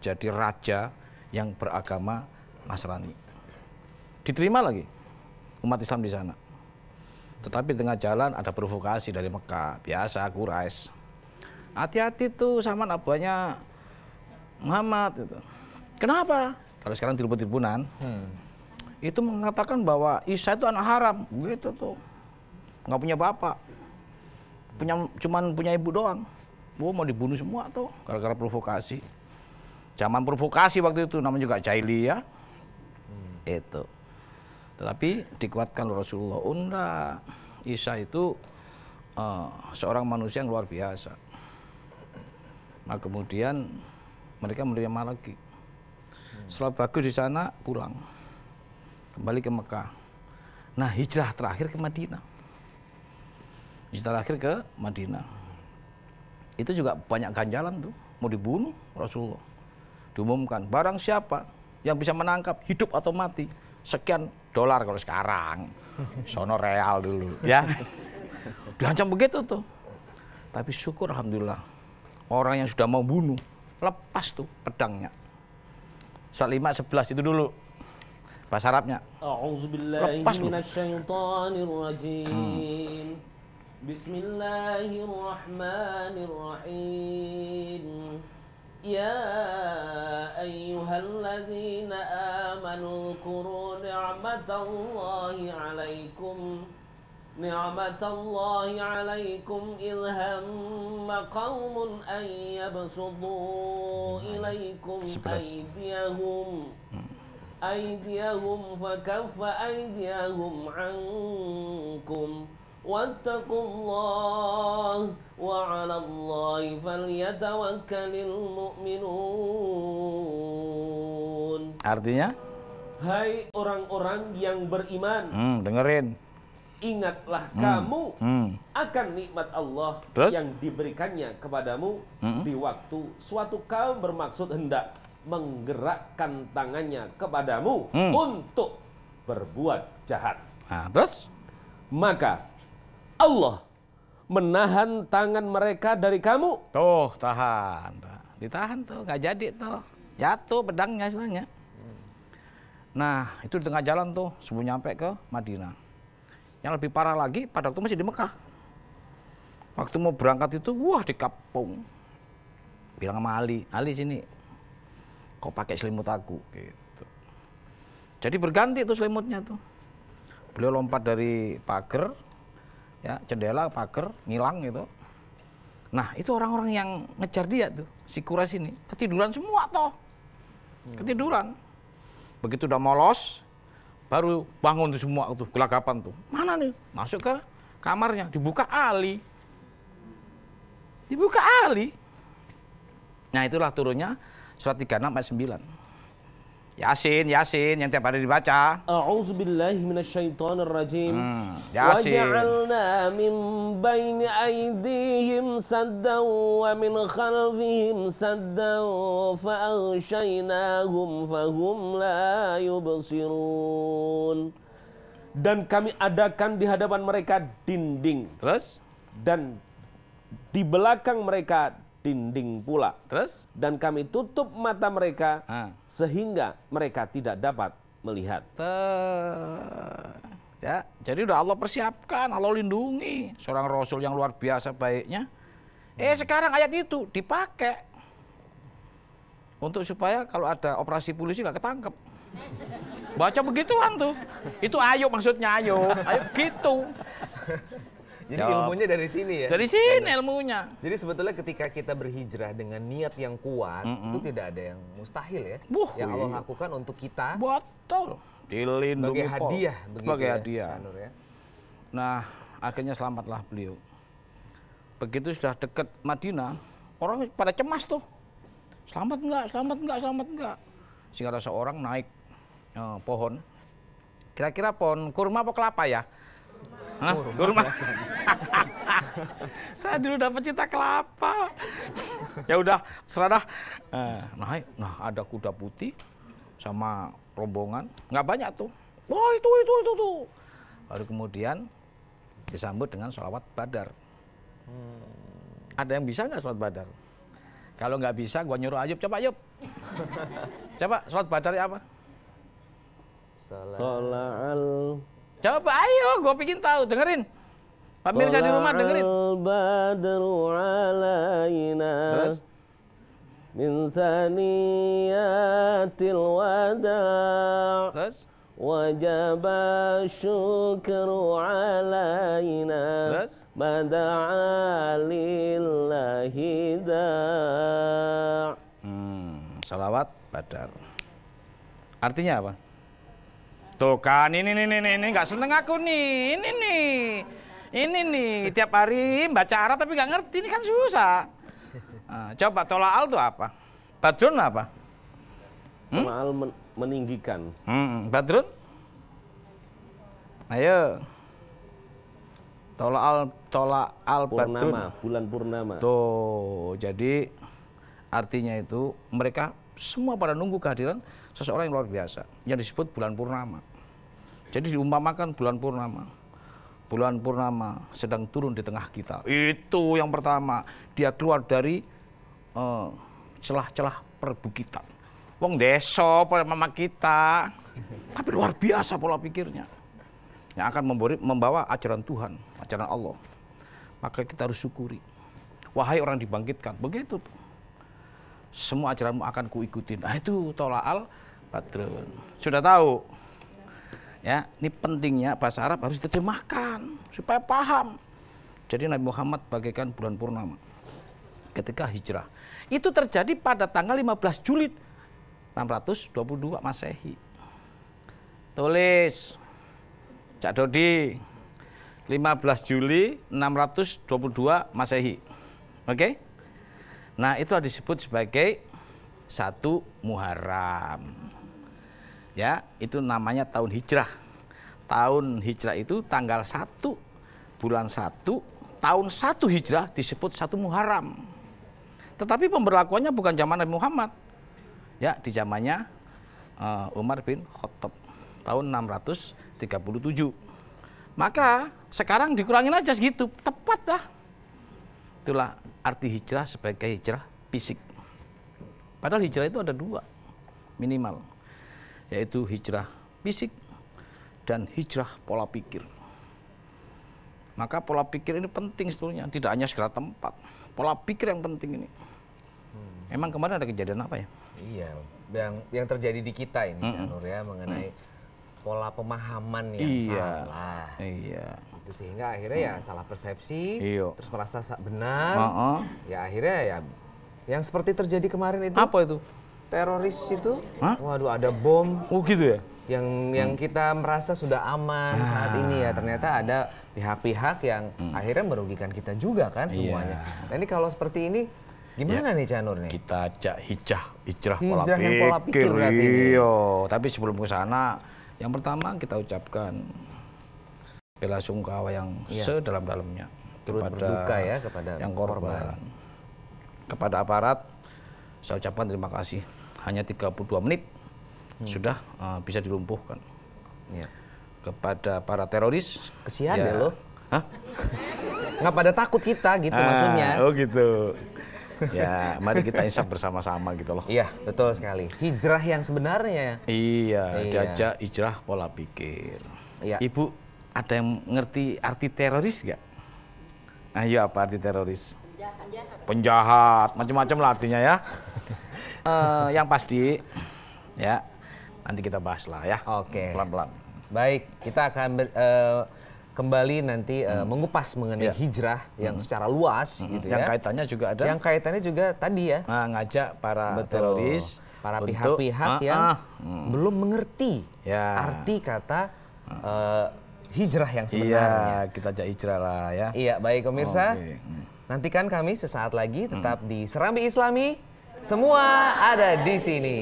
jadi raja yang beragama Nasrani. Diterima lagi umat Islam di sana. Tetapi tengah jalan ada provokasi dari Mekah, biasa Quraisy. Hati-hati tuh sama anak buahnya Muhammad itu. Kenapa? Kalau sekarang tilpun-tilpunan, itu mengatakan bahwa Isa itu anak haram, gitu tuh, nggak punya bapak, cuman punya ibu doang. Mau dibunuh semua tuh, gara-gara provokasi. Zaman provokasi waktu itu, namanya juga jahiliyah. Itu. Tetapi dikuatkan Rasulullah, enggak, Isa itu seorang manusia yang luar biasa. Nah kemudian mereka menerima lagi. Setelah bagus di sana, pulang. Kembali ke Mekah. Nah hijrah terakhir ke Madinah. Hijrah terakhir ke Madinah. Itu juga banyak ganjalan tuh. Mau dibunuh Rasulullah. Diumumkan, barang siapa yang bisa menangkap hidup atau mati, sekian dolar kalau sekarang. Sono real dulu. Ya. Diancam begitu tuh. Tapi syukur Alhamdulillah. Orang yang sudah mau bunuh, lepas tuh pedangnya. Surat 5:11 itu dulu. Bahasa Arabnya. A'udzubillahi Lepas lu. minasyaitonirrajim. Bismillahirrahmanirrahim. Ya ayyuhalladzina amanu kuru ni'matallahi 'alaikum. Ni'matallahi 'alaikum idh hamma qaumun an yabsutu ilaikum aydiyahum fakaffa aydiyahum 'ankum wattaqullah wa 'alallahi falyatawakkalul mu'minun. Artinya? Hai orang-orang yang beriman, dengerin. Ingatlah kamu akan nikmat Allah yang diberikannya kepadamu di waktu suatu kaum bermaksud hendak menggerakkan tangannya kepadamu untuk berbuat jahat. Nah, terus? Maka Allah menahan tangan mereka dari kamu. Tuh, tahan. Ditahan tuh, nggak jadi tuh. Jatuh pedangnya istilahnya. Nah, itu di tengah jalan tuh, sebelum nyampe ke Madinah. Yang lebih parah lagi, pada waktu masih di Mekah. Waktu mau berangkat itu, wah dikapung. Bilang sama Ali sini, kau pakai selimut aku. Gitu. Jadi berganti tuh selimutnya tuh. Beliau lompat dari pagar, ya jendela, pagar, ngilang gitu. Nah itu orang-orang yang ngejar dia tuh, si Quraisy ini. Ketiduran semua toh. Ketiduran. Begitu udah molos, baru bangun tuh semua tuh, gelagapan tuh. Mana nih? Masuk ke kamarnya, dibuka Ali. Dibuka Ali. Nah itulah turunnya surat 36 ayat 9. Yasin yang tiap hari dibaca. A'udzubillahi minasyaitonirrajim. Yasin. Waja'alna min baini aydihim saddan wa min khalfihim saddan fa'aghshaynahum fahum la yubsirun. Dan kami adakan di hadapan mereka dinding. Terus? Dan di belakang mereka dinding pula. Terus? Dan kami tutup mata mereka sehingga mereka tidak dapat melihat. Ya, jadi udah Allah persiapkan, Allah lindungi seorang Rasul yang luar biasa baiknya. Sekarang ayat itu dipakai untuk supaya kalau ada operasi polisi nggak ketangkep. Baca begituan tuh. Itu ayo maksudnya ayo gitu. Jadi ilmunya dari sini ya? Dari sini ilmunya. Jadi sebetulnya ketika kita berhijrah dengan niat yang kuat, itu tidak ada yang mustahil ya? Yang Allah lakukan untuk kita. Betul. Dilindungi. Sebagai hadiah. Sebagai hadiah. Ya? Nah, akhirnya selamatlah beliau. Begitu sudah dekat Madinah, orang pada cemas tuh. Selamat enggak? Sehingga ada seorang naik pohon. Kira-kira pohon kurma apa kelapa ya? Kurma. Saya dulu dapat cinta kelapa. Ya udah, serah naik. Nah, ada kuda putih sama rombongan. Nggak banyak tuh. Wah, itu tuh. Baru kemudian disambut dengan sholawat Badar. Ada yang bisa nggak sholawat Badar? Kalau nggak bisa, gua nyuruh Ayub. Coba Ayub. Coba sholawat Badar ya apa? Tola'al. Coba ayo, gue pengen tahu, dengerin. Pemirsa di rumah dengerin. Badru alaina. Terus? Min saniyatil wada'. Terus? Wajaba syukru alaina. Terus? Bada'a lillahi da'. Salawat Badar. Artinya apa? Tuh kan, ini nggak seneng aku nih, ini nih, tiap hari baca Arab tapi nggak ngerti, ini kan susah. Coba tola'al itu apa? Badrun apa? Tola'al meninggikan. Badrun? Ayo. Tola'al Badrun. Bulan purnama. Tuh, jadi artinya itu mereka semua pada nunggu kehadiran seseorang yang luar biasa yang disebut bulan purnama. Jadi diumpamakan bulan purnama. Bulan purnama sedang turun di tengah kita. Itu yang pertama. Dia keluar dari celah-celah perbukitan. Wong deso mama kita. Tapi luar biasa pola pikirnya. Yang akan membawa ajaran Tuhan, ajaran Allah. Maka kita harus syukuri. Wahai orang dibangkitkan. Begitu tuh. Semua ajaranmu akan kuikutin. Nah itu tola'al Badrun. Sudah tahu? Ya, ini pentingnya bahasa Arab harus diterjemahkan supaya paham. Jadi Nabi Muhammad bagaikan bulan purnama ketika hijrah. Itu terjadi pada tanggal 15 Juli 622 Masehi. Tulis, Cak Dodi, 15 Juli 622 Masehi. Oke? Nah, itu disebut sebagai 1 Muharram. Ya, itu namanya tahun hijrah. Tahun hijrah itu tanggal 1 bulan 1 tahun 1 hijrah disebut 1 Muharram. Tetapi pemberlakuannya bukan zaman Nabi Muhammad. Ya, di zamannya Umar bin Khattab tahun 637. Maka sekarang dikurangin aja segitu, tepat dah. Itulah arti hijrah sebagai hijrah fisik. Padahal hijrah itu ada 2 minimal, yaitu hijrah fisik dan hijrah pola pikir. Maka pola pikir ini penting sebetulnya, tidak hanya segala tempat. Pola pikir yang penting ini. Emang kemarin ada kejadian apa ya? Iya, yang terjadi di kita ini, Cak Nur ya, mengenai pola pemahaman yang salah. Iya. Itu sehingga akhirnya ya salah persepsi, Iyo. terus merasa benar. Ya akhirnya ya yang seperti terjadi kemarin itu. Apa itu? teroris itu, Hah? waduh ada bom. Oh gitu ya? Yang kita merasa sudah aman saat ini ya, ternyata ada pihak-pihak yang akhirnya merugikan kita juga kan semuanya. Nah ini kalau seperti ini gimana nih Cak Nur nih? Kita ajak hijrah yang pola pikir berarti ini. Iya, tapi sebelum ke sana, yang pertama kita ucapkan bela sungkawa yang sedalam-dalamnya turut berduka ya kepada yang korban. Kepada aparat saya ucapkan terima kasih. Hanya 32 menit sudah bisa dilumpuhkan. Ya. Kepada para teroris, kesian deh lo. Hah? Nggak pada takut kita gitu maksudnya. Oh gitu. Ya, mari kita insaf bersama-sama gitu loh. Iya, betul sekali. Hijrah yang sebenarnya. Iya, diajak hijrah pola pikir. Iya. Ibu, ada yang ngerti arti teroris nggak? Ayo, apa arti teroris? Penjahat, macam-macam lah artinya ya. Yang pasti, ya nanti kita bahas lah ya. Oke. Pelan-pelan. Baik, kita akan kembali nanti mengupas mengenai hijrah yang secara luas gitu yang ya. kaitannya juga ada. Yang kaitannya juga tadi ya. Ngajak para teroris, para pihak-pihak yang belum mengerti arti kata hijrah yang sebenarnya. Iya, kita ajak hijrah lah ya. Iya, baik pemirsa. Nantikan kami sesaat lagi tetap di Serambi Islami. Semua ada di sini.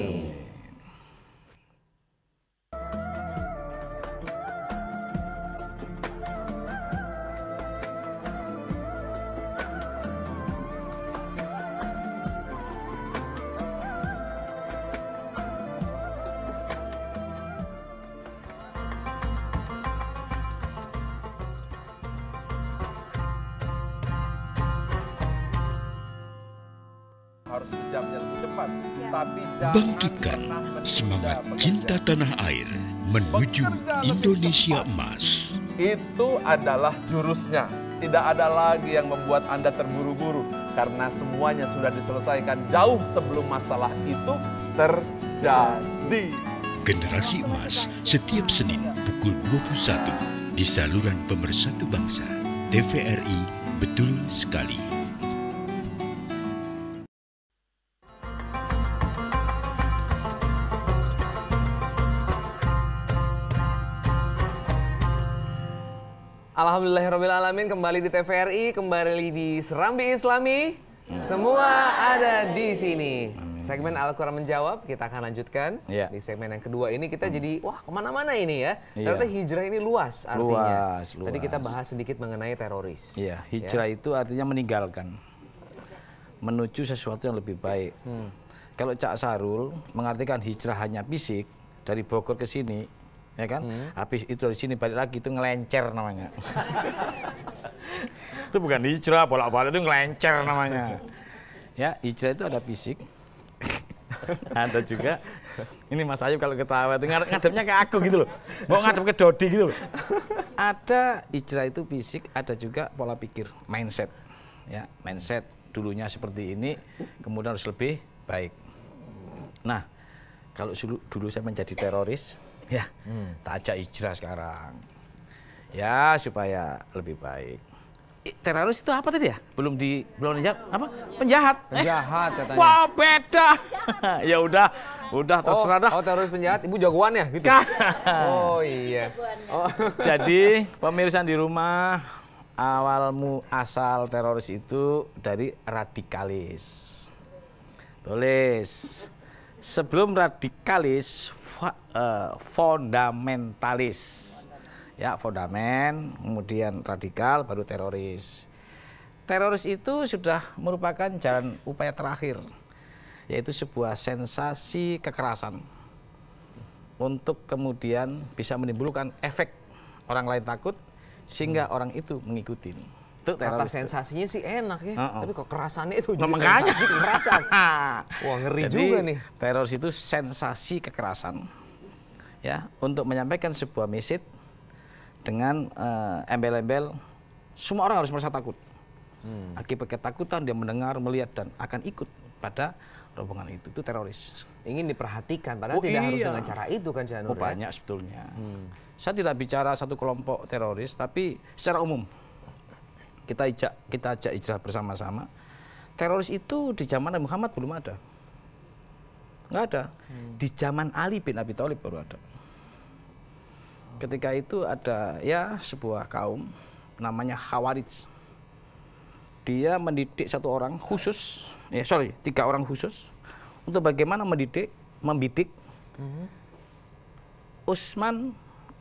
Harus berjamnya lebih cepat, tapi Bangkitkan semangat cinta tanah air menuju Indonesia Emas. itu adalah jurusnya. Tidak ada lagi yang membuat Anda terburu-buru karena semuanya sudah diselesaikan jauh sebelum masalah itu terjadi. Generasi Emas setiap Senin pukul 21 di saluran Pemersatu Bangsa TVRI. Betul sekali. Alhamdulillahirrahmanirrahim, kembali di TVRI, kembali di Serambi Islami. Semua ada di sini. Segmen Al-Quran Menjawab kita akan lanjutkan. Di segmen yang kedua ini kita jadi, wah kemana-mana ini ya. Ternyata hijrah ini luas artinya. Luas. Tadi kita bahas sedikit mengenai teroris. Iya, hijrah itu artinya meninggalkan. Menuju sesuatu yang lebih baik. Kalau Cak Sarul mengartikan hijrah hanya fisik, dari Bogor ke sini, ya kan? Habis itu dari sini balik lagi, itu ngelencer namanya. Itu bukan hijrah, bolak-balik itu ngelencer namanya. Ya, hijrah itu ada fisik. Ada juga, ini Mas Ayub kalau ketawa itu ngadepnya ke aku gitu loh. Mau ngadep ke Dodi gitu loh. Ada hijrah itu fisik, ada juga pola pikir, mindset. Ya, mindset dulunya seperti ini, kemudian harus lebih baik. Nah, kalau dulu saya menjadi teroris, ya, tak ajak hijrah sekarang. Ya, supaya lebih baik. Teroris itu apa tadi ya? Belum dijawab. Apa? Penjahat. Penjahat katanya. Wah, beda. Ya udah terserah dah. Oh, teroris penjahat, Ibu jagoan ya gitu. Oh iya. Oh. Jadi, pemirsa di rumah, asal teroris itu dari radikalis. Tulis. Sebelum radikalis, fundamentalis. Ya, fondamen, kemudian radikal, baru teroris. Teroris itu sudah merupakan jalan upaya terakhir, yaitu sebuah sensasi kekerasan untuk kemudian bisa menimbulkan efek orang lain takut sehingga orang itu mengikuti. Itu kata teroris. sensasinya sih enak ya, tapi kok kekerasannya itu jadi makanya sensasi kekerasan. Wah, ngeri jadi, juga nih. Teroris itu sensasi kekerasan, ya, untuk menyampaikan sebuah message dengan embel-embel semua orang harus merasa takut. Akibat ketakutan dia mendengar, melihat dan akan ikut pada rombongan itu teroris. Ingin diperhatikan, padahal tidak harus dengan cara itu kan Cak Nur. Banyak sebetulnya. Saya tidak bicara satu kelompok teroris, tapi secara umum kita ajak hijrah bersama-sama. Teroris itu di zaman Nabi Muhammad belum ada. Nggak ada. Di zaman Ali bin Abi Thalib baru ada. Ketika itu ada ya sebuah kaum namanya Khawarij. Dia mendidik 3 orang khusus untuk bagaimana membidik Utsman,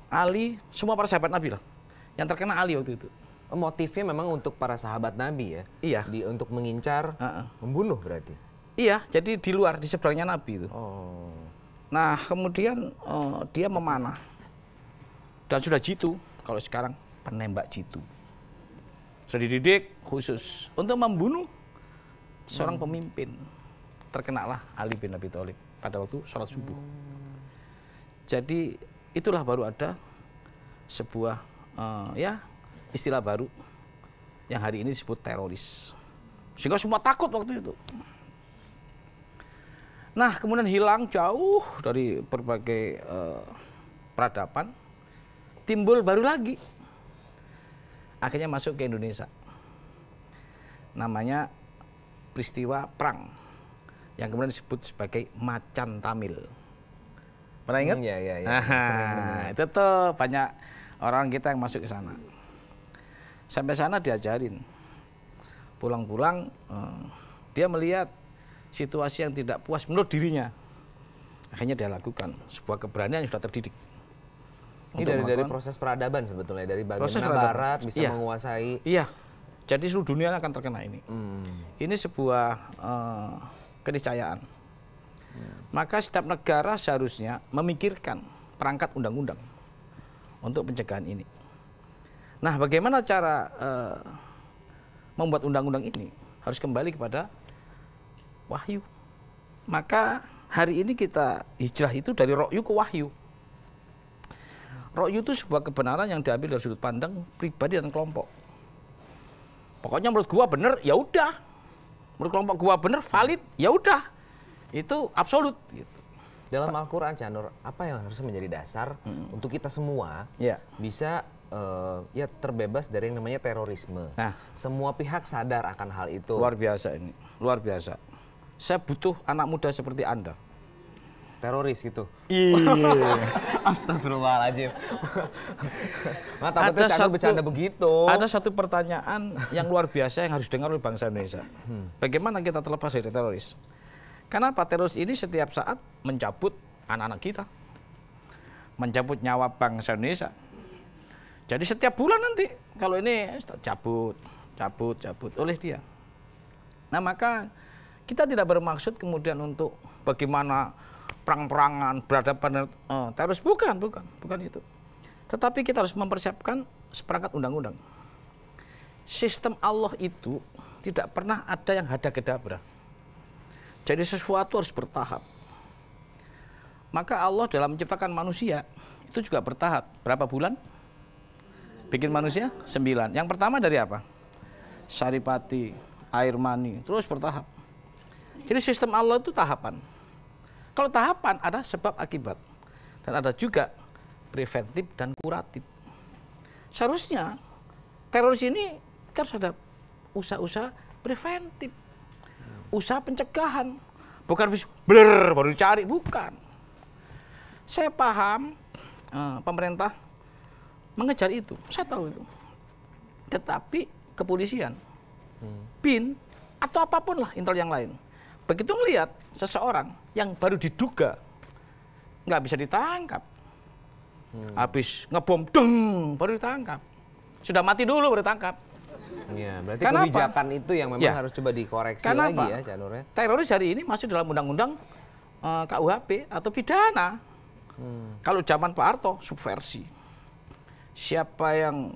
Ali, semua para sahabat Nabi lah. Yang terkena Ali waktu itu. Motifnya memang untuk para sahabat Nabi ya? Iya. Untuk mengincar, membunuh berarti? Iya, jadi di luar, di seberangnya Nabi itu. Nah, kemudian dia memanah. Dan sudah jitu, kalau sekarang penembak jitu. Sudah dididik khusus untuk membunuh seorang pemimpin. Terkenalah Ali bin Abi Thalib pada waktu sholat subuh. Jadi itulah baru ada sebuah istilah baru yang hari ini disebut teroris. Sehingga semua takut waktu itu. Nah, kemudian hilang jauh dari berbagai peradaban, timbul baru lagi. Akhirnya masuk ke Indonesia. Namanya peristiwa perang yang kemudian disebut sebagai Macan Tamil. Pernah ingat? Iya. Itu tuh banyak orang kita yang masuk ke sana. Sampai sana diajarin. Pulang-pulang dia melihat situasi yang tidak puas menurut dirinya. Akhirnya dia lakukan sebuah keberanian yang sudah terdidik. Ini dari proses peradaban sebetulnya, dari bagaimana Barat bisa menguasai. Iya, jadi seluruh dunia akan terkena ini. Ini sebuah keniscayaan. Maka setiap negara seharusnya memikirkan perangkat undang-undang untuk pencegahan ini. Nah, bagaimana cara membuat undang-undang ini? Harus kembali kepada wahyu. Maka hari ini kita hijrah itu dari ra'yu ke wahyu. Ra'yu itu sebuah kebenaran yang diambil dari sudut pandang pribadi dan kelompok. Pokoknya menurut gua bener, ya udah. Menurut kelompok gua bener, valid, ya udah. Itu absolut gitu. Dalam Al-Qur'an, Nur, apa yang harus menjadi dasar untuk kita semua bisa terbebas dari yang namanya terorisme? Nah, semua pihak sadar akan hal itu. Luar biasa ini, luar biasa. Saya butuh anak muda seperti Anda. Teroris gitu? Iya. Astagfirullahaladzim. Takutnya Cak Nur bercanda begitu. Ada satu pertanyaan yang luar biasa yang harus dengar oleh bangsa Indonesia. Bagaimana kita terlepas dari teroris? Kenapa teroris ini setiap saat mencabut anak-anak kita? Mencabut nyawa bangsa Indonesia. Jadi setiap bulan nanti, kalau ini cabut oleh dia. Nah, maka kita tidak bermaksud kemudian untuk bagaimana perang-perangan, berhadapan teroris, bukan itu. Tetapi kita harus mempersiapkan seperangkat undang-undang. Sistem Allah itu tidak pernah ada yang hada-gedabra. Jadi sesuatu harus bertahap. Maka Allah dalam menciptakan manusia itu juga bertahap. Berapa bulan? Bikin manusia? 9. Yang pertama dari apa? Saripati, air mani, terus bertahap. Jadi sistem Allah itu tahapan. Kalau tahapan ada sebab akibat. Dan ada juga preventif dan kuratif. Seharusnya teroris ini harus ada usaha-usaha preventif. Usaha pencegahan. Bukan baru dicari, bukan. Saya paham pemerintah mengejar itu. Saya tahu itu. Tetapi kepolisian, BIN, atau apapun lah intel yang lain. Begitu ngelihat seseorang yang baru diduga nggak bisa ditangkap, habis ngebom, deng, baru ditangkap. Sudah mati dulu baru ditangkap. Ya, berarti kebijakan itu yang memang harus coba dikoreksi lagi ya, Cak Nur. Teroris hari ini masuk dalam undang-undang KUHP atau pidana. Kalau zaman Pak Harto subversi. Siapa yang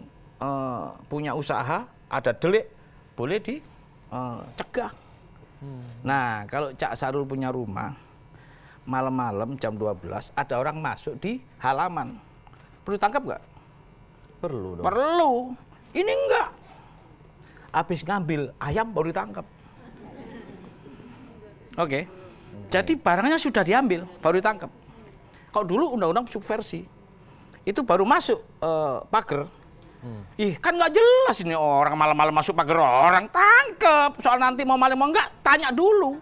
punya usaha ada delik boleh dicegah. Nah, kalau Cak Sarul punya rumah, malam-malam jam 12 ada orang masuk di halaman. Perlu tangkap nggak? Perlu dong. Perlu. Ini enggak. Habis ngambil ayam baru ditangkap. Oke. Jadi barangnya sudah diambil baru ditangkap. Kalau dulu undang-undang subversi itu baru masuk pagar. Ih, kan nggak jelas ini orang malam-malam masuk pagar orang, tangkep. Soal nanti mau maling mau enggak, tanya dulu.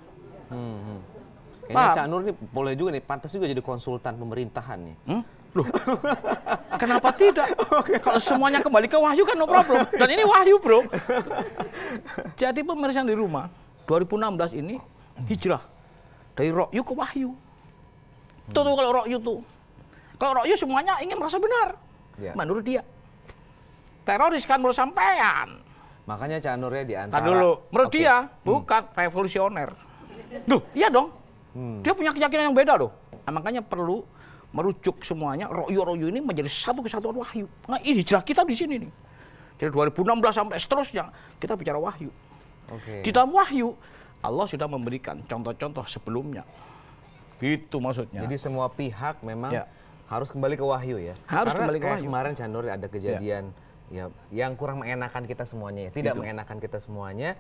Kayaknya Cak Nur nih boleh juga nih, pantas juga jadi konsultan pemerintahan nih. Loh, kenapa tidak? Kalau semuanya kembali ke wahyu kan no problem. Dan ini wahyu, bro. Jadi pemirsa di rumah, 2016 ini hijrah dari rokyu ke wahyu. Tuh kalau rokyu tuh. Kalau rokyu semuanya ingin merasa benar. Menurut dia. Teroris kan menurut sampean. Makanya Cak Nur ya di antara... dulu, menurut dia bukan revolusioner. Duh, iya dong. Dia punya keyakinan yang beda loh. Nah, makanya perlu merujuk semuanya, rokyu ini menjadi satu kesatuan wahyu. Nah, ini hijrah kita di sini nih. Dari 2016 sampai seterusnya, kita bicara wahyu. Di dalam wahyu, Allah sudah memberikan contoh-contoh sebelumnya. Itu maksudnya. Jadi semua pihak memang harus kembali ke wahyu ya. Harus Karena kembali ke wahyu. Kemarin Cak Nur ada kejadian ya yang kurang mengenakan kita semuanya ya. Tidak mengenakan kita semuanya.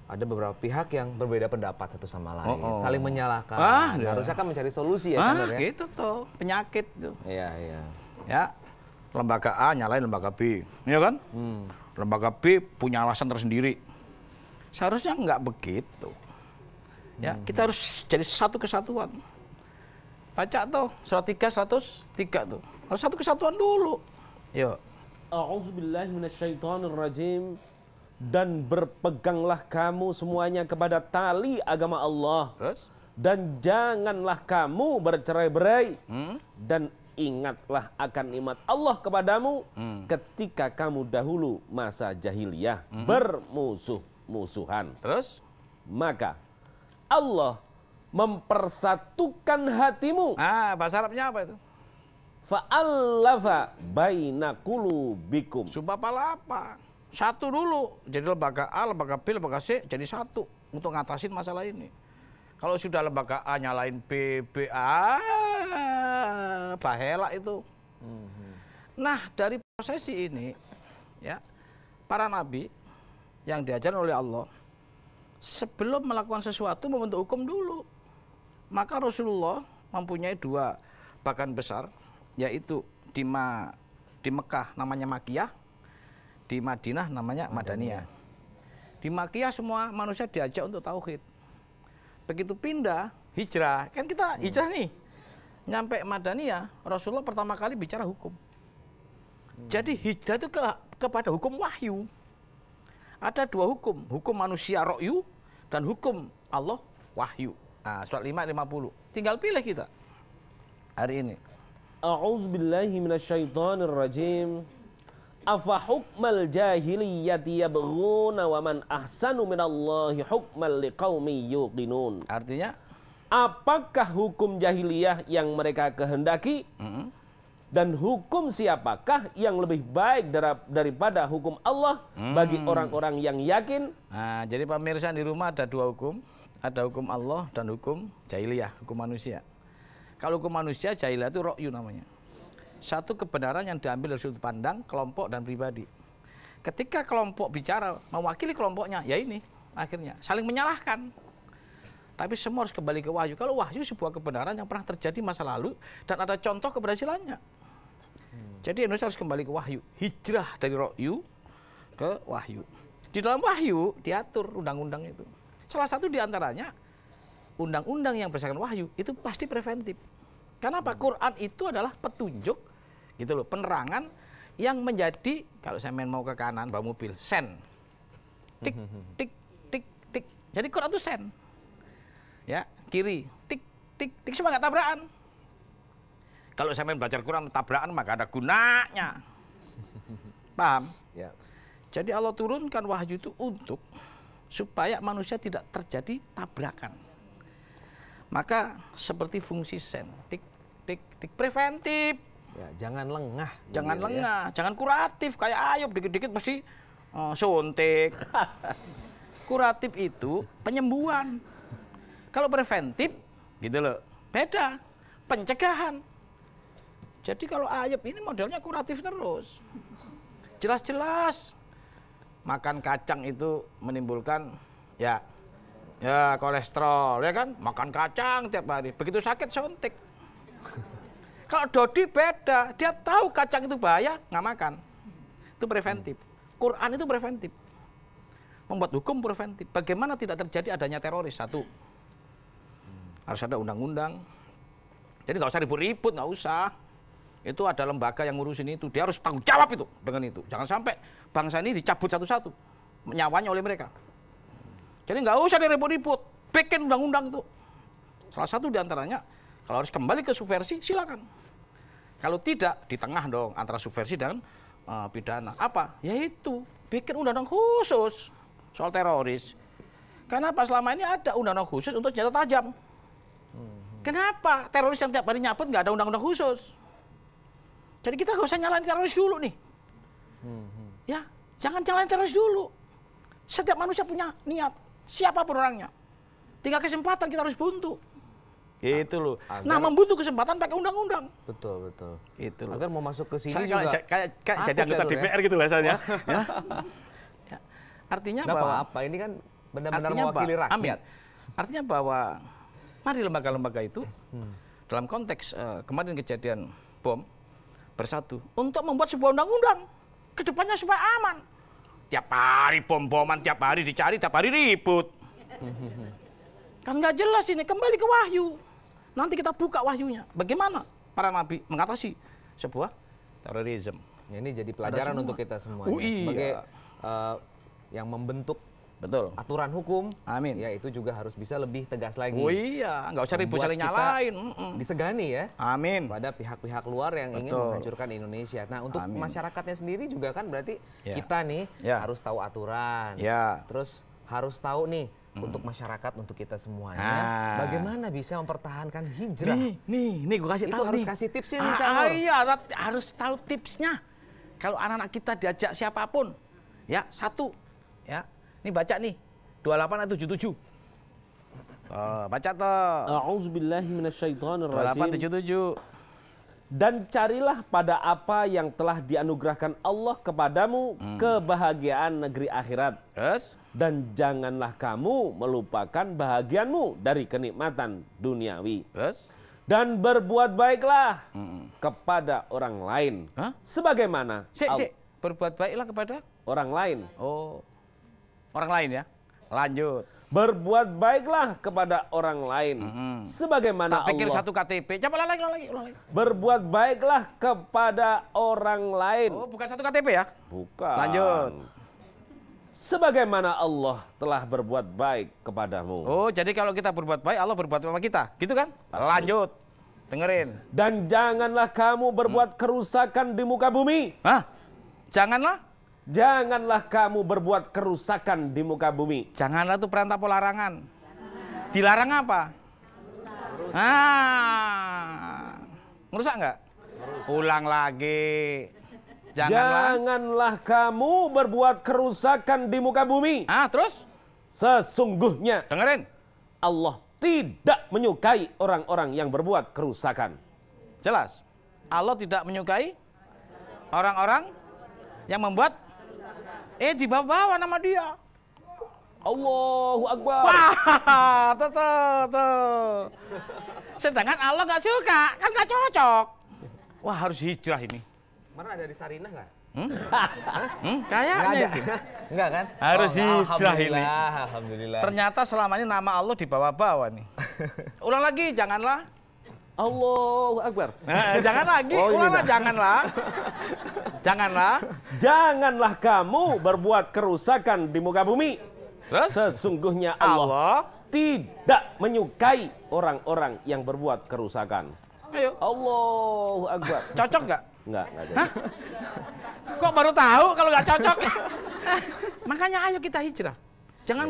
Ada beberapa pihak yang berbeda pendapat satu sama lain, saling menyalahkan. Harusnya kan mencari solusi ya, Cak Nur ya. Gitu tuh, penyakit tuh. Iya, iya. Ya, lembaga A nyalain lembaga B, ya kan? Lembaga B punya alasan tersendiri. Seharusnya nggak begitu. Ya, kita harus jadi satu kesatuan. Baca tuh surat 3 103 tuh. Harus satu kesatuan dulu. Yuk. A'udzubillahi minasyaitonirrajim. Dan berpeganglah kamu semuanya kepada tali agama Allah. Terus? Dan janganlah kamu bercerai-berai. Dan ingatlah akan nikmat Allah kepadamu ketika kamu dahulu masa jahiliyah bermusuh-musuhan. Terus? Maka Allah mempersatukan hatimu. Bahasa Arabnya apa itu? Fa'allafa baina qulubikum. Sumpah palapa. Satu dulu, jadi lembaga A, lembaga B, lembaga C, jadi satu untuk ngatasin masalah ini. Kalau sudah lembaga A nyalain B, bahela itu. Nah, dari prosesi ini, ya, para nabi yang diajarkan oleh Allah, sebelum melakukan sesuatu membentuk hukum dulu. Maka Rasulullah mempunyai 2 bagan besar, yaitu di Mekah namanya Makiyah, di Madinah namanya Madaniyah. Di Makkiyah semua manusia diajak untuk tauhid. Begitu pindah, hijrah. Kan kita hijrah nih. Nyampe Madaniyah, Rasulullah pertama kali bicara hukum. Jadi hijrah itu kepada hukum wahyu. Ada 2 hukum. Hukum manusia rokyu dan hukum Allah wahyu. Nah, surat 5:50. Tinggal pilih kita hari ini. A'udzubillahi minasyaitonirrajim. Afa hukmal jahiliyati yabghuna wa man ahsanu minallahi hukman liqaumin yuqinun. Artinya, apakah hukum jahiliyah yang mereka kehendaki? Dan hukum siapakah yang lebih baik daripada hukum Allah bagi orang-orang yang yakin? Nah, jadi pemirsa di rumah ada 2 hukum. Ada hukum Allah dan hukum jahiliyah, hukum manusia. Kalau hukum manusia, jahiliyah itu rokyu namanya. Satu kebenaran yang diambil dari sudut pandang kelompok dan pribadi. Ketika kelompok bicara mewakili kelompoknya, ya ini akhirnya saling menyalahkan. Tapi semua harus kembali ke wahyu. Kalau wahyu sebuah kebenaran yang pernah terjadi masa lalu dan ada contoh keberhasilannya. Jadi Indonesia harus kembali ke wahyu. Hijrah dari rokyu ke wahyu. Di dalam wahyu diatur undang-undang itu. Salah satu diantaranya undang-undang yang berdasarkan wahyu itu pasti preventif. Kenapa? Quran itu adalah petunjuk, gitu loh, penerangan yang menjadi, kalau saya main mau ke kanan bawa mobil, sen, tik, tik, tik, tik. Jadi Quran itu sen, ya, kiri, tik, tik, tik, semua nggak tabrakan. Kalau saya main belajar Quran tabrakan maka ada gunanya, paham? Ya. Jadi Allah turunkan wahyu itu untuk supaya manusia tidak terjadi tabrakan. Maka seperti fungsi sen, tik, tik, tik, preventif. Ya, jangan lengah. Jangan gitu lengah, jangan kuratif. Kayak Ayub dikit-dikit mesti suntik. Kuratif itu penyembuhan. Kalau preventif, gitu loh, beda. Pencegahan. Jadi kalau Ayub ini modelnya kuratif terus. Jelas-jelas makan kacang itu menimbulkan ya kolesterol, ya kan? Makan kacang tiap hari. Begitu sakit suntik. Kalau Dodi beda, dia tahu kacang itu bahaya, nggak makan. Itu preventif. Quran itu preventif. Membuat hukum preventif. Bagaimana tidak terjadi adanya teroris? 1. harus ada undang-undang. Jadi nggak usah ribut-ribut, nggak usah. Itu ada lembaga yang ngurusin itu. Dia harus tanggung jawab itu dengan itu. Jangan sampai bangsa ini dicabut satu-satu nyawanya oleh mereka. Jadi nggak usah diribut-ribut. Bikin undang-undang itu. Salah satu diantaranya, kalau harus kembali ke subversi, silakan. Kalau tidak, di tengah dong antara subversi dan pidana. Apa? Yaitu bikin undang-undang khusus soal teroris. Kenapa selama ini ada undang-undang khusus untuk senjata tajam? Kenapa teroris yang tiap hari nyabut nggak ada undang-undang khusus? Jadi kita nggak usah nyalain teroris dulu nih. Ya, jangan nyalain teroris dulu. Setiap manusia punya niat, siapapun orangnya. Tinggal kesempatan kita harus buntu. Itu loh. Nah, membutuh kesempatan pakai undang-undang. Betul, betul. Itu loh. Agar mau masuk ke sini juga kayak jadi anggota DPR gitu lah soalnya. Ya. Artinya bahwa apa ini kan benar-benar mewakili rakyat. Amin. Artinya bahwa mari lembaga-lembaga itu dalam konteks kemarin kejadian bom bersatu untuk membuat sebuah undang-undang kedepannya supaya aman. Tiap hari bom-boman, tiap hari dicari, tiap hari ribut. Kan nggak jelas ini, kembali ke wahyu. Nanti kita buka wahyunya. Bagaimana para nabi mengatasi sebuah terorisme. Ya, ini jadi pelajaran untuk kita semuanya. Iya. Sebagai yang membentuk aturan hukum, amin. Ya itu juga harus bisa lebih tegas lagi. Oh iya, nggak usah ribut saling nyalain. Disegani ya. Amin. Pada pihak-pihak luar yang ingin menghancurkan Indonesia. Nah untuk masyarakatnya sendiri juga kan berarti kita nih harus tahu aturan. Terus harus tahu nih untuk masyarakat, untuk kita semuanya, bagaimana bisa mempertahankan hijrah. Nih, gue kasih tahu. Itu harus kasih tipsnya nih, Canur. Iya, harus tahu tipsnya. Kalau anak-anak kita diajak siapapun, ya satu, ya. Ini baca nih, 28 atau 77. Baca toh. A'udzubillahi minasyaitonirrajim. 28, 77. Dan carilah pada apa yang telah dianugerahkan Allah kepadamu kebahagiaan negeri akhirat. Dan janganlah kamu melupakan bahagianmu dari kenikmatan duniawi. Dan berbuat baiklah kepada orang lain. Sebagaimana berbuat baiklah kepada orang lain. Oh, orang lain ya. Lanjut. Berbuat baiklah kepada orang lain. Sebagaimana tak pikir Allah. Satu KTP. Coba ulang lagi. Berbuat baiklah kepada orang lain. Oh, bukan satu KTP ya? Bukan. Lanjut. Sebagaimana Allah telah berbuat baik kepadamu. Oh, jadi kalau kita berbuat baik, Allah berbuat sama kita. Gitu kan? Lanjut. Dengerin. Dan janganlah kamu berbuat kerusakan di muka bumi. Hah? Janganlah kamu berbuat kerusakan di muka bumi. Janganlah itu perintah larangan. Dilarang apa? Ngerusak nggak? Ulang lagi. Janganlah kamu berbuat kerusakan di muka bumi. Terus? Sesungguhnya. Dengerin. Allah tidak menyukai orang-orang yang berbuat kerusakan. Jelas. Allah tidak menyukai orang-orang yang membuat dibawa-bawa nama dia. Allahu Akbar. Wah, tuh. Sedangkan Allah nggak suka, kan nggak cocok. Wah, harus hijrah ini. Mana ada di Sarinah nggak? Kayaknya. Enggak kan? Harus hijrah ini. Alhamdulillah. Ternyata selama ini nama Allah dibawa-bawa nih. Ulang lagi, janganlah. Allahu Akbar. Jangan lagi, ulang janganlah. Janganlah kamu berbuat kerusakan di muka bumi. Terus? Sesungguhnya Allah tidak menyukai orang-orang yang berbuat kerusakan. Ayo. Allahu Akbar. Cocok nggak? Enggak jadi. Kok baru tahu kalau nggak cocok? Makanya ayo kita hijrah. Jangan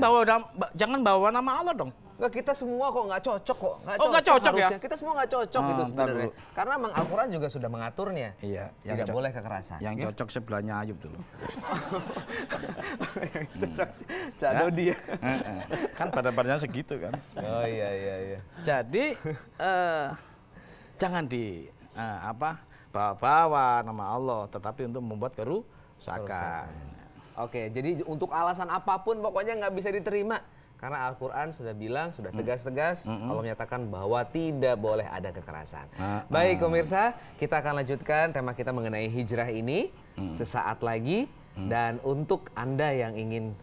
bawa nama Allah dong. Enggak, kita semua kok nggak cocok kok. Nggak cocok harusnya. ya? Kita semua nggak cocok gitu sebenarnya. Karena memang Al-Quran juga sudah mengaturnya. Iya. Tidak boleh kekerasan. Yang cocok sebelahnya Ayub dulu. Yang cocok Cak Dodi ya. Kan pada-padanya segitu kan. Oh iya. Jadi jangan bawa-bawa nama Allah, tetapi untuk membuat kerusakan. Oke, jadi untuk alasan apapun pokoknya nggak bisa diterima. Karena Al-Quran sudah bilang, sudah tegas-tegas, Allah menyatakan bahwa tidak boleh ada kekerasan. Baik pemirsa, kita akan lanjutkan tema kita mengenai hijrah ini sesaat lagi. Dan untuk Anda yang ingin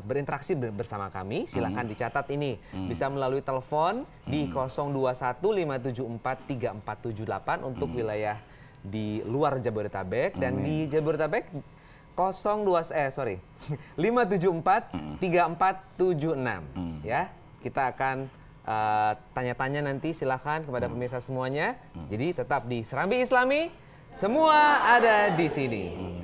berinteraksi bersama kami, silahkan dicatat ini. Bisa melalui telepon di 021-574-3478 untuk wilayah di luar Jabodetabek, dan di Jabodetabek 574-3476 ya. Kita akan tanya-tanya nanti, silahkan kepada pemirsa semuanya. Jadi tetap di Serambi Islami, semua ada di sini.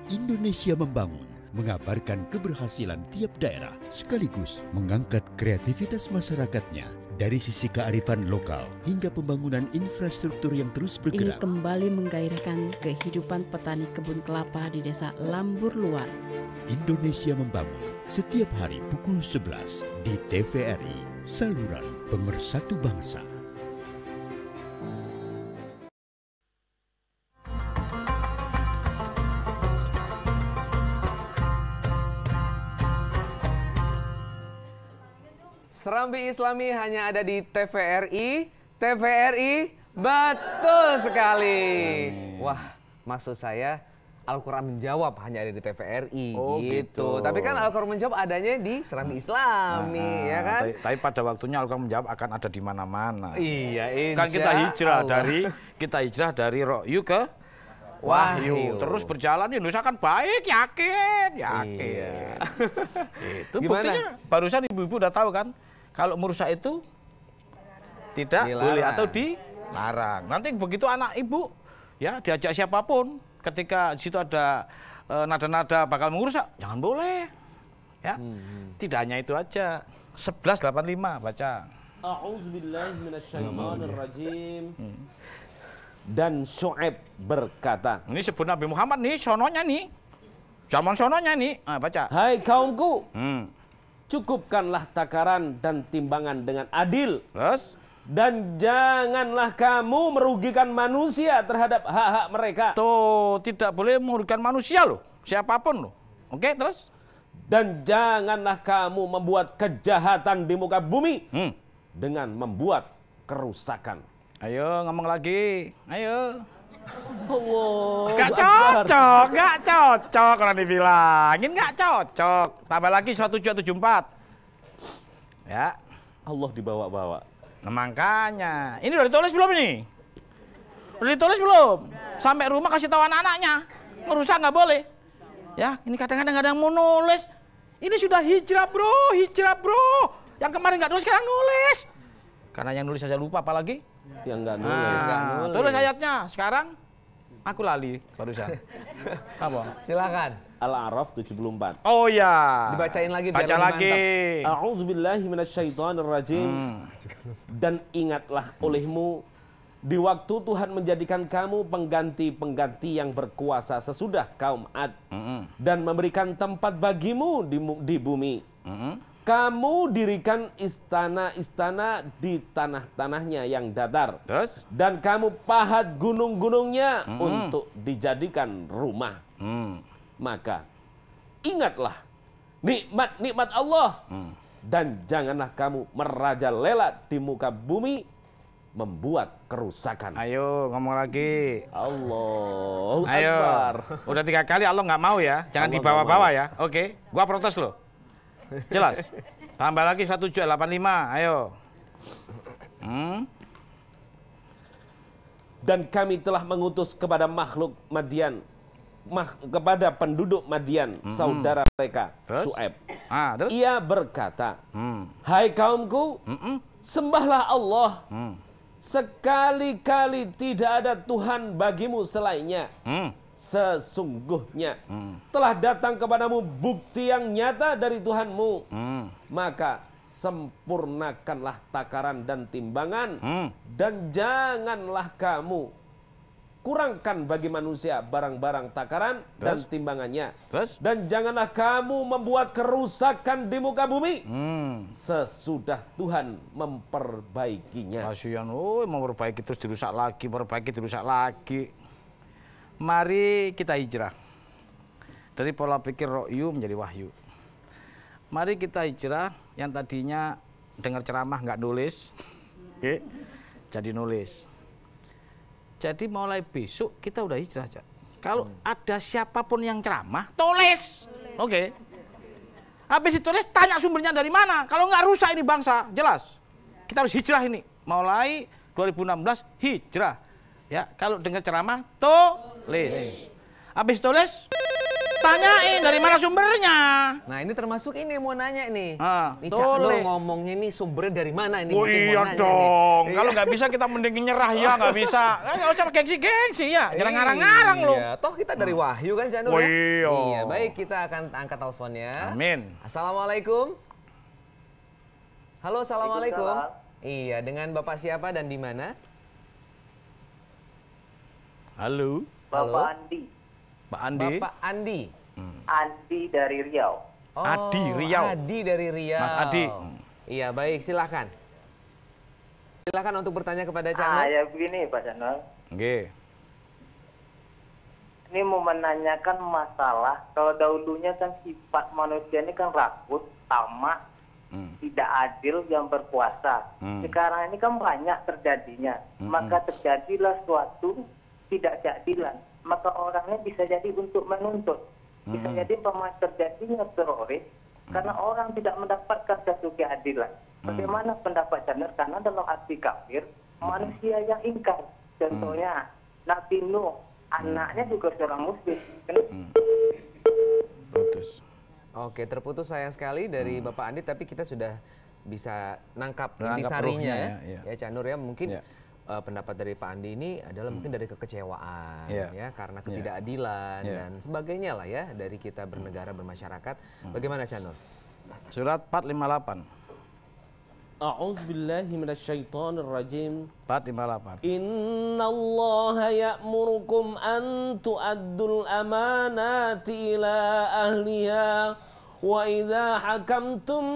Indonesia Membangun mengabarkan keberhasilan tiap daerah sekaligus mengangkat kreativitas masyarakatnya dari sisi kearifan lokal hingga pembangunan infrastruktur yang terus Ini bergerak. kembali menggairahkan kehidupan petani kebun kelapa di desa Lambur Luar. Indonesia Membangun setiap hari pukul 11 di TVRI, saluran pemersatu bangsa. Serambi Islami hanya ada di TVRI. TVRI betul sekali. Wah, maksud saya Al-Quran menjawab hanya ada di TVRI gitu. Tapi kan Al-Quran menjawab adanya di Serambi Islami, ya kan? Tapi pada waktunya Al-Quran menjawab akan ada di mana-mana. Iya, Kan kita hijrah dari Ro'yu ke Wahyu. Terus berjalan di Indonesia kan baik, yakin. Iya. Itu buktinya barusan ibu-ibu udah tahu kan, kalau merusak itu tidak boleh atau dilarang. Nanti begitu anak ibu ya diajak siapapun, ketika di situ ada nada-nada bakal merusak, jangan boleh. Ya. Tidak hanya itu aja. 1185 baca. A'udzubillahiminasyaitonirrajim. Dan Syuaib berkata, ini sebut Nabi Muhammad nih, sononya nih, zaman sononya nih, baca. Hai kaumku, cukupkanlah takaran dan timbangan dengan adil. Terus? Dan janganlah kamu merugikan manusia terhadap hak-hak mereka. Tuh, tidak boleh merugikan manusia loh, siapapun loh. Oke, terus? Dan janganlah kamu membuat kejahatan di muka bumi dengan membuat kerusakan. Ayo ngomong lagi, ayo. Allah. Gak cocok orang dibilangin, gak cocok. Tambah lagi 1774. Ya. Allah dibawa-bawa. Nah, makanya, ini udah ditulis belum ini? Udah ditulis belum? Sampai rumah kasih tahu anak-anaknya. Merusak nggak boleh. Ya, ini kadang-kadang ada yang mau nulis. Ini sudah hijrah bro. Yang kemarin nggak nulis, sekarang nulis. Karena yang nulis saja lupa, apalagi yang nggak nulis. Tulis ayatnya. Sekarang aku lali barusan. Apa? Silakan. Al-A'raf 74. Oh ya. Dibacain lagi. Baca lagi. A'udzubillahiminasyaitonirrajim. Dan ingatlah olehmu di waktu Tuhan menjadikan kamu pengganti-pengganti yang berkuasa sesudah kaum Ad dan memberikan tempat bagimu di bumi. Kamu dirikan istana-istana di tanah-tanahnya yang datar. Terus? Dan kamu pahat gunung-gunungnya untuk dijadikan rumah. Maka ingatlah nikmat-nikmat Allah. Dan janganlah kamu merajalela di muka bumi membuat kerusakan. Ayo ngomong lagi. Allahu Ayo. Akbar. Udah 3 kali Allah nggak mau ya. Jangan dibawa-bawa ya. Oke. Gua protes loh. Jelas. Tambah lagi 1785. Ayo. Dan kami telah mengutus kepada makhluk Madian, kepada penduduk Madian, saudara mereka, Syuaib. Terus? Ia berkata, hai kaumku, sembahlah Allah. Sekali-kali tidak ada Tuhan bagimu selainnya. Sesungguhnya telah datang kepadamu bukti yang nyata dari Tuhanmu. Maka sempurnakanlah takaran dan timbangan, dan janganlah kamu kurangkan bagi manusia barang-barang takaran dan timbangannya. Terus? Dan janganlah kamu membuat kerusakan di muka bumi sesudah Tuhan memperbaikinya. Kasihan, memperbaiki terus dirusak lagi, memperbaiki dirusak lagi. Mari kita hijrah dari pola pikir ro'yu menjadi wahyu. Mari kita hijrah yang tadinya dengar ceramah nggak nulis, jadi nulis. Jadi mulai besok kita udah hijrah aja. Kalau ada siapapun yang ceramah, tulis. Oke. Habis ditulis, tanya sumbernya dari mana. Kalau nggak rusak ini bangsa, jelas. Kita harus hijrah ini. Mulai 2016 hijrah. Ya, kalau dengar ceramah, tulis. Habis tulis, tanyain dari mana sumbernya. Nah ini termasuk ini mau nanya nih. Nih Cak tulis. Nur ngomongnya nih sumbernya dari mana ini? Oh Mungkin mau iya nanya dong. nih. Kalau nggak bisa kita mending nyerah ya, nggak bisa. Nggak usah gengsi-gengsi ya. Jangan ngarang-ngarang loh. Iya, toh kita dari Wahyu kan Cak Nur Oh ya? iya. Iya, baik kita akan angkat teleponnya. Amin. Assalamualaikum. Halo, assalamualaikum. Iya, dengan Bapak siapa dan di mana? Halo. Bapak Andi. Pak Andi. Bapak Andi. Andi dari Riau. Oh, Adi Riau. Adi dari Riau. Mas Adi. Iya, baik, silakan. Silakan untuk bertanya kepada Cak Nur. Ya begini Pak Channel. Oke. Ini mau menanyakan masalah, kalau dahulunya kan sifat manusia ini kan rakus, tamak, tidak adil yang berkuasa. Sekarang ini kan banyak terjadinya. Maka terjadilah suatu tidak keadilan. Maka orangnya bisa jadi untuk menuntut. Bisa jadi terjadinya teroris karena orang tidak mendapatkan satu keadilan. Bagaimana pendapat Channel? Karena dalam arti kafir, manusia yang ingkar. Contohnya, Nabi Nuh, anaknya juga seorang muslim. Putus. Oke, terputus sayang sekali dari Bapak Andi, tapi kita sudah bisa nangkap Nangkap intisarinya ruhnya, ya. ya. Ya Cak Nur ya, mungkin pendapat dari Pak Andi ini adalah mungkin dari kekecewaan ya, karena ketidakadilan dan sebagainya lah ya dari kita bernegara bermasyarakat. Bagaimana Cak Nur? Surat 458. A'udzubillahi minasyaitonirrajim. 458. Innallaha ya'murukum an tu'addul amanati ila ahliha wa idza hakamtum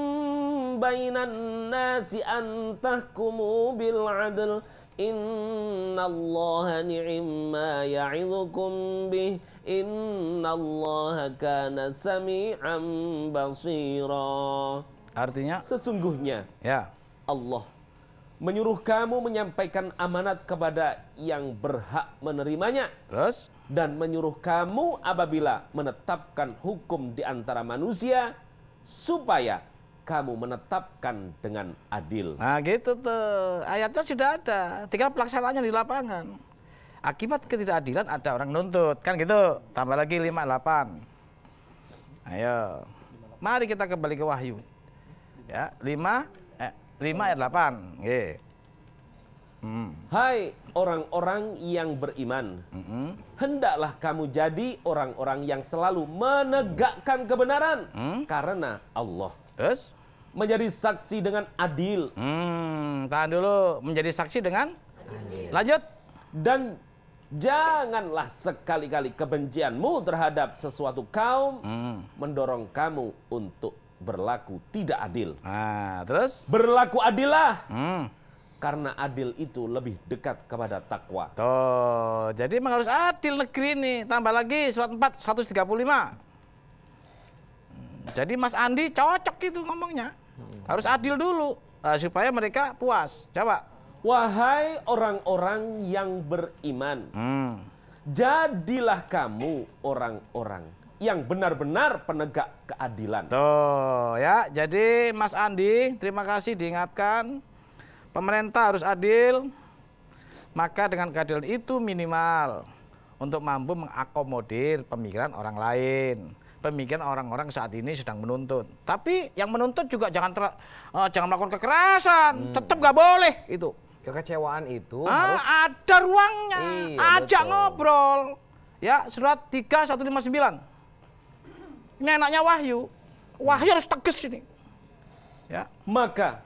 bainan nasi an tahkumu bil 'adl innallaha ni'ma ya'idzukum bih innallaha kana sami'an basira. Artinya sesungguhnya ya Allah menyuruh kamu menyampaikan amanat kepada yang berhak menerimanya. Terus? Dan menyuruh kamu apabila menetapkan hukum di antara manusia supaya kamu menetapkan dengan adil. Nah gitu tuh, ayatnya sudah ada, tinggal pelaksanaannya di lapangan. Akibat ketidakadilan ada orang nuntut, kan gitu. Tambah lagi 58. Ayo, mari kita kembali ke Wahyu. Ya, 5 ayat 8. Oke. Hai orang-orang yang beriman, hendaklah kamu jadi orang-orang yang selalu menegakkan kebenaran karena Allah. Terus? Menjadi saksi dengan adil. Tahan dulu, menjadi saksi dengan adil. Lanjut. Dan janganlah sekali-kali kebencianmu terhadap sesuatu kaum mendorong kamu untuk berlaku tidak adil. Nah, terus? Berlaku adillah. Karena adil itu lebih dekat kepada takwa. Tuh, jadi memang harus adil negeri ini. Tambah lagi surat 4, 135. Jadi Mas Andi cocok itu ngomongnya. Harus adil dulu, supaya mereka puas. Coba. Wahai orang-orang yang beriman, jadilah kamu orang-orang yang benar-benar penegak keadilan. Tuh ya, jadi Mas Andi, terima kasih diingatkan. Pemerintah harus adil, maka dengan keadilan itu minimal untuk mampu mengakomodir pemikiran orang lain. Pemikiran orang-orang saat ini sedang menuntut. Tapi yang menuntut juga jangan melakukan kekerasan, tetap nggak boleh itu. Kekecewaan itu harus ada ruangnya, ajak ngobrol. Ya, surat 3, 159. Ini enaknya Wahyu. Wahyu harus tegas ini. Ya. Maka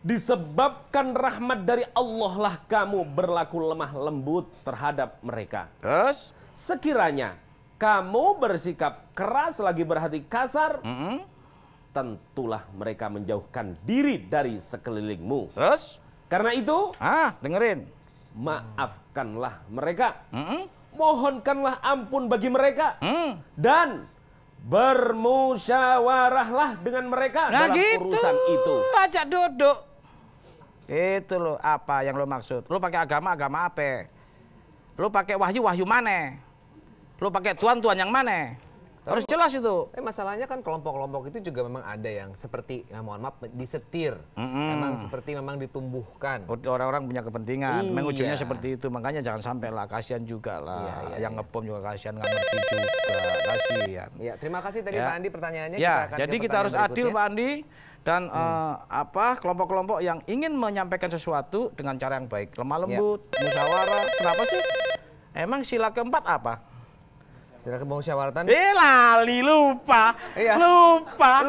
disebabkan rahmat dari Allah lah kamu berlaku lemah lembut terhadap mereka. Terus? Sekiranya kamu bersikap keras lagi berhati kasar, tentulah mereka menjauhkan diri dari sekelilingmu. Terus? Karena itu, dengerin. Maafkanlah mereka. Mohonkanlah ampun bagi mereka. Dan bermusyawarahlah dengan mereka dalam urusan itu. Ajak duduk. Itu loh apa yang lo maksud. Lo pakai agama apa? Lo pakai wahyu mana? Lo pakai Tuhan yang mana? Harus jelas itu. Masalahnya kan kelompok-kelompok itu juga memang ada yang seperti, mohon maaf, disetir. Memang seperti memang ditumbuhkan. Orang-orang punya kepentingan. Iya. Mengujungnya seperti itu. Makanya jangan sampai lah. Kasihan juga lah. Yang ngebom juga kasihan. Nggak ngerti juga. Kasihan. Ya, terima kasih tadi Pak Andi pertanyaannya. Ya, kita akan jadi kita harus adil Pak Andi. Dan kelompok-kelompok yang ingin menyampaikan sesuatu dengan cara yang baik. Lemah lembut, musyawarah. Kenapa sih? Emang sila keempat apa? Sila kemusyawaratan. Lali lupa. Iya. Lupa.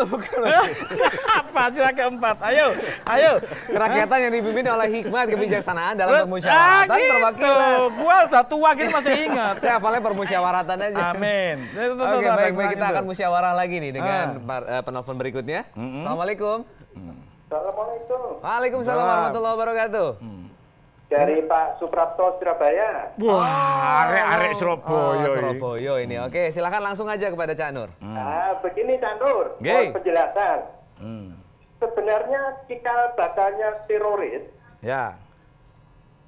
Apa sila keempat? Ayo. Kerakyatan yang dipimpin oleh hikmat kebijaksanaan dalam permusyawaratan perwakilan. Gua udah tua gini masih ingat. Saya hafalnya permusyawaratan aja. Amin. Oke, baik, kita akan musyawarah lagi nih dengan penelpon berikutnya. Assalamualaikum. Assalamualaikum. Waalaikumsalam warahmatullahi wabarakatuh. Dari Pak Suprapto Surabaya. Wah, arek Surabaya. Surabaya ini. Oke, silakan langsung aja kepada Cak Nur. Begini Cak Nur, mohon penjelasan. Sebenarnya cikal bakalnya teroris,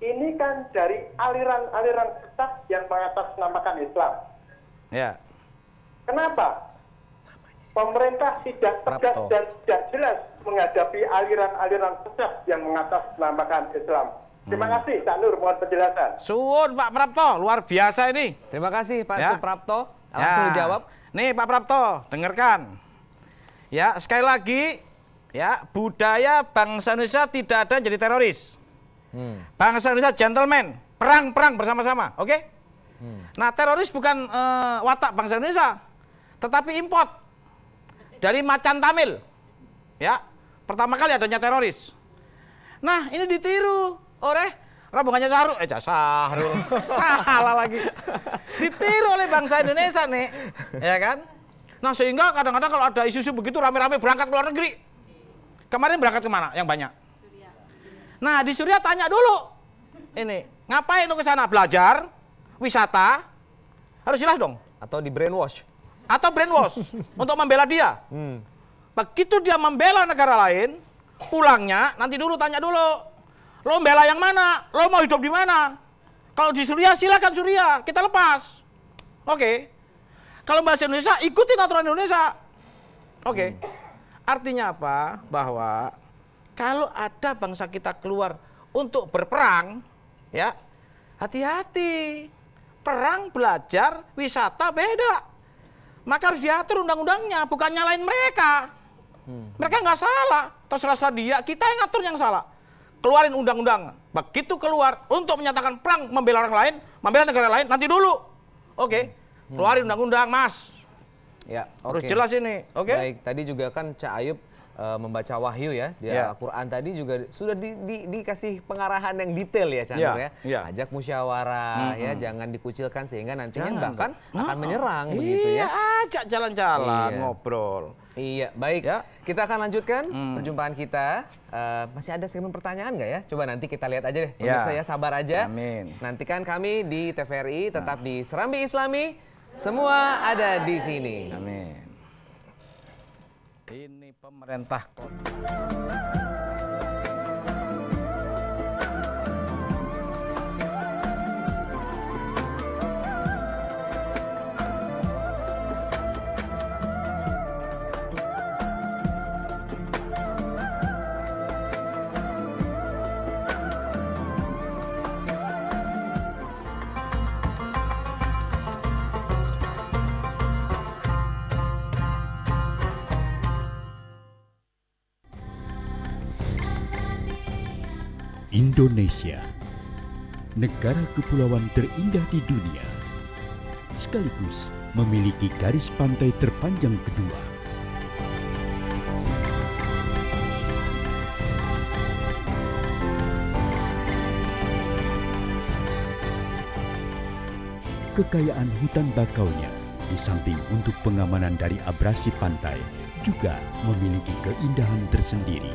ini kan dari aliran-aliran sesat yang mengatasnamakan Islam. Ya. Kenapa? Pemerintah tidak tegas dan tidak jelas menghadapi aliran-aliran sesat yang mengatasnamakan Islam. Terima kasih, Cak Nur, mohon penjelasan. Suwun Pak Prapto, luar biasa ini. Terima kasih Pak Suprapto. Langsung dijawab. Nih Pak Prapto, dengarkan. Ya, sekali lagi, ya, budaya bangsa Indonesia tidak ada yang jadi teroris. Bangsa Indonesia gentleman, perang bersama-sama, oke? Nah, teroris bukan watak bangsa Indonesia, tetapi import dari macan Tamil. Ya, pertama kali adanya teroris. Nah, ini ditiru oleh rombongannya Sahrul, salah lagi. Ditiru oleh bangsa Indonesia nih, ya kan? Nah, sehingga kadang-kadang kalau ada isu-isu begitu rame-rame berangkat ke luar negeri. Kemarin berangkat kemana? Yang banyak. Nah, di Suriah tanya dulu. Ini, ngapain lu ke sana? Belajar, wisata, harus jelas dong. Atau di brainwash. Untuk membela dia. Begitu dia membela negara lain, pulangnya nanti dulu tanya dulu. Lo membela yang mana? Lo mau hidup di mana? Kalau di Suriah, silakan Suriah, kita lepas. Oke. Kalau bahasa Indonesia, ikutin aturan Indonesia. Oke. Artinya apa? Bahwa kalau ada bangsa kita keluar untuk berperang, ya, hati-hati. Perang, belajar, wisata beda. Maka harus diatur undang-undangnya, bukan nyalain mereka. Mereka nggak salah, terserah dia, kita yang ngatur yang salah. Keluarin undang-undang. Begitu keluar untuk menyatakan perang membela orang lain, membela negara lain, nanti dulu. Oke. Keluarin undang-undang, Mas. Ya, harus jelas ini. Oke. Baik, tadi juga kan Cak Ayub membaca wahyu ya di Al-Qur'an tadi juga sudah dikasih pengarahan yang detail ya Cak Nur ya. Ajak musyawarah ya, jangan dikucilkan sehingga nantinya bahkan akan menyerang begitu ya. Ajak jalan-jalan, ngobrol. Iya, baik. Kita akan lanjutkan perjumpaan kita. Masih ada segmen pertanyaan nggak ya? Coba nanti kita lihat aja deh. Pemirsa ya, sabar aja. Amin. Nantikan kami di TVRI, tetap di Serambi Islami. Semua ada di sini. Amin. Ini pemerintah kota. Indonesia, negara kepulauan terindah di dunia, sekaligus memiliki garis pantai terpanjang kedua. Kekayaan hutan bakaunya, di samping untuk pengamanan dari abrasi pantai, juga memiliki keindahan tersendiri.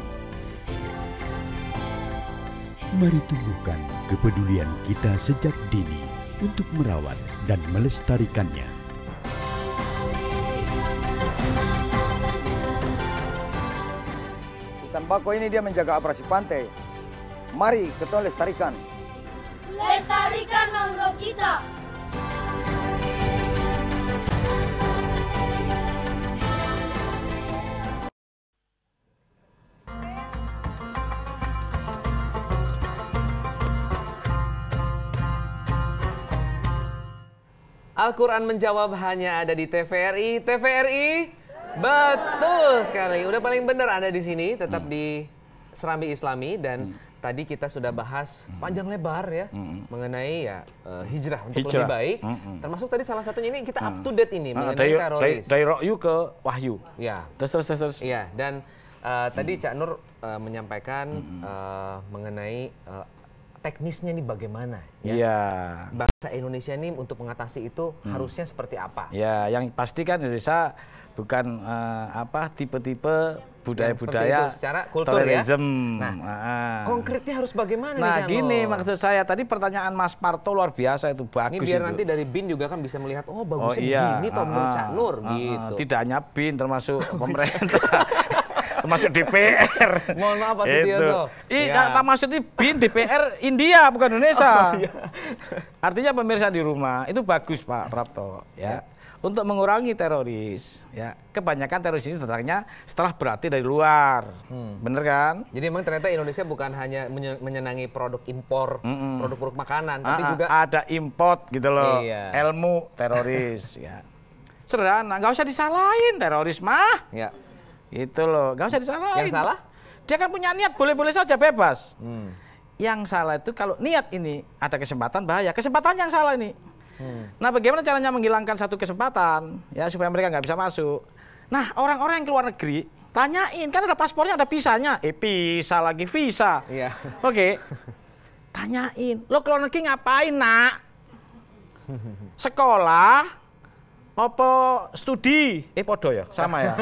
Mari tumbuhkan kepedulian kita sejak dini untuk merawat dan melestarikannya. Hutan bakau ini dia menjaga abrasi pantai. Mari kita lestarikan. Lestarikan mangrove kita. Al-Quran menjawab hanya ada di TVRI. TVRI, betul sekali. Udah paling benar ada di sini, tetap di Serambi Islami. Dan tadi kita sudah bahas panjang lebar ya mengenai ya hijrah untuk lebih baik. Termasuk tadi salah satunya ini kita up to date ini mengenai teroris. Dari Rokyu ke Wahyu. Ya. Terus. Iya. Dan tadi Cak Nur menyampaikan mengenai teknisnya nih bagaimana ya? Iya. Bangsa Indonesia ini untuk mengatasi itu harusnya seperti apa? Ya, yang pasti kan Indonesia bukan tipe-tipe budaya-budaya secara kultur terorisme. Ya. Nah, konkretnya harus bagaimana nah, nih? Gini maksud saya tadi pertanyaan Mas Parto luar biasa itu bagus. Ini biar itu. nanti dari BIN juga kan bisa melihat bagusnya begini toh menurut Cak Nur gitu. Tidak hanya BIN termasuk pemerintah. Termasuk DPR. Mohon maaf Pak Sutioso. Tak maksudnya BIN DPR India bukan Indonesia. Artinya pemirsa di rumah itu bagus Pak Prapto ya. Untuk mengurangi teroris ya. Kebanyakan teroris ini datangnya setelah berarti dari luar. Bener kan? Jadi memang ternyata Indonesia bukan hanya menyenangi produk impor, produk-produk makanan, tapi juga ada import gitu loh. Iya. Ilmu teroris ya. Sederhana, nggak usah disalahin teroris mah. Ya. Itu loh, gak usah disalahin. Yang salah? Dia kan punya niat, boleh-boleh saja bebas. Yang salah itu kalau niat ini ada kesempatan bahaya, kesempatan yang salah ini. Nah, bagaimana caranya menghilangkan satu kesempatan ya supaya mereka nggak bisa masuk? Nah, orang-orang yang keluar negeri tanyain, kan ada paspornya, ada visanya. Visa lagi visa. Iya. Oke. Tanyain, lo keluar negeri ngapain nak? Sekolah? Apa studi? Podo ya, sama ya.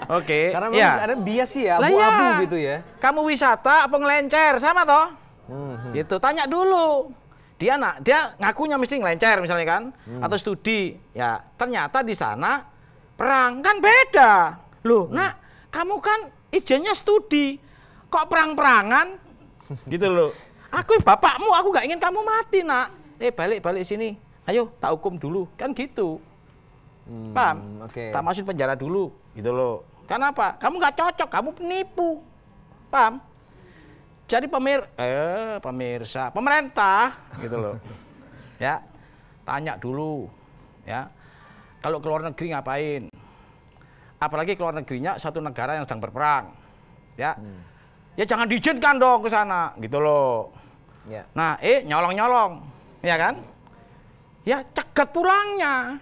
Oke. Karena memang ada bias sih ya, abu-abu gitu ya. Kamu wisata apa ngelencer, sama toh? Gitu, tanya dulu. Dia ngakunya mesti ngelencer misalnya kan, atau studi. Ya, ternyata di sana perang, kan beda. Loh, nak, kamu kan izinnya studi. Kok perang-perangan? Gitu loh. Aku bapakmu, aku gak ingin kamu mati, nak. Balik sini. Ayo, tak hukum dulu. Kan gitu. Paham? Tak masuk penjara dulu, gitu loh. Kenapa? Kamu nggak cocok, kamu penipu. Paham? Jadi pemirsa, pemerintah, gitu loh. Ya, tanya dulu, ya. Kalau keluar negeri ngapain? Apalagi keluar negerinya satu negara yang sedang berperang, ya. Ya jangan diizinkan dong ke sana, gitu loh. Ya. Nah, nyolong-nyolong, ya kan? Ya cegat pulangnya.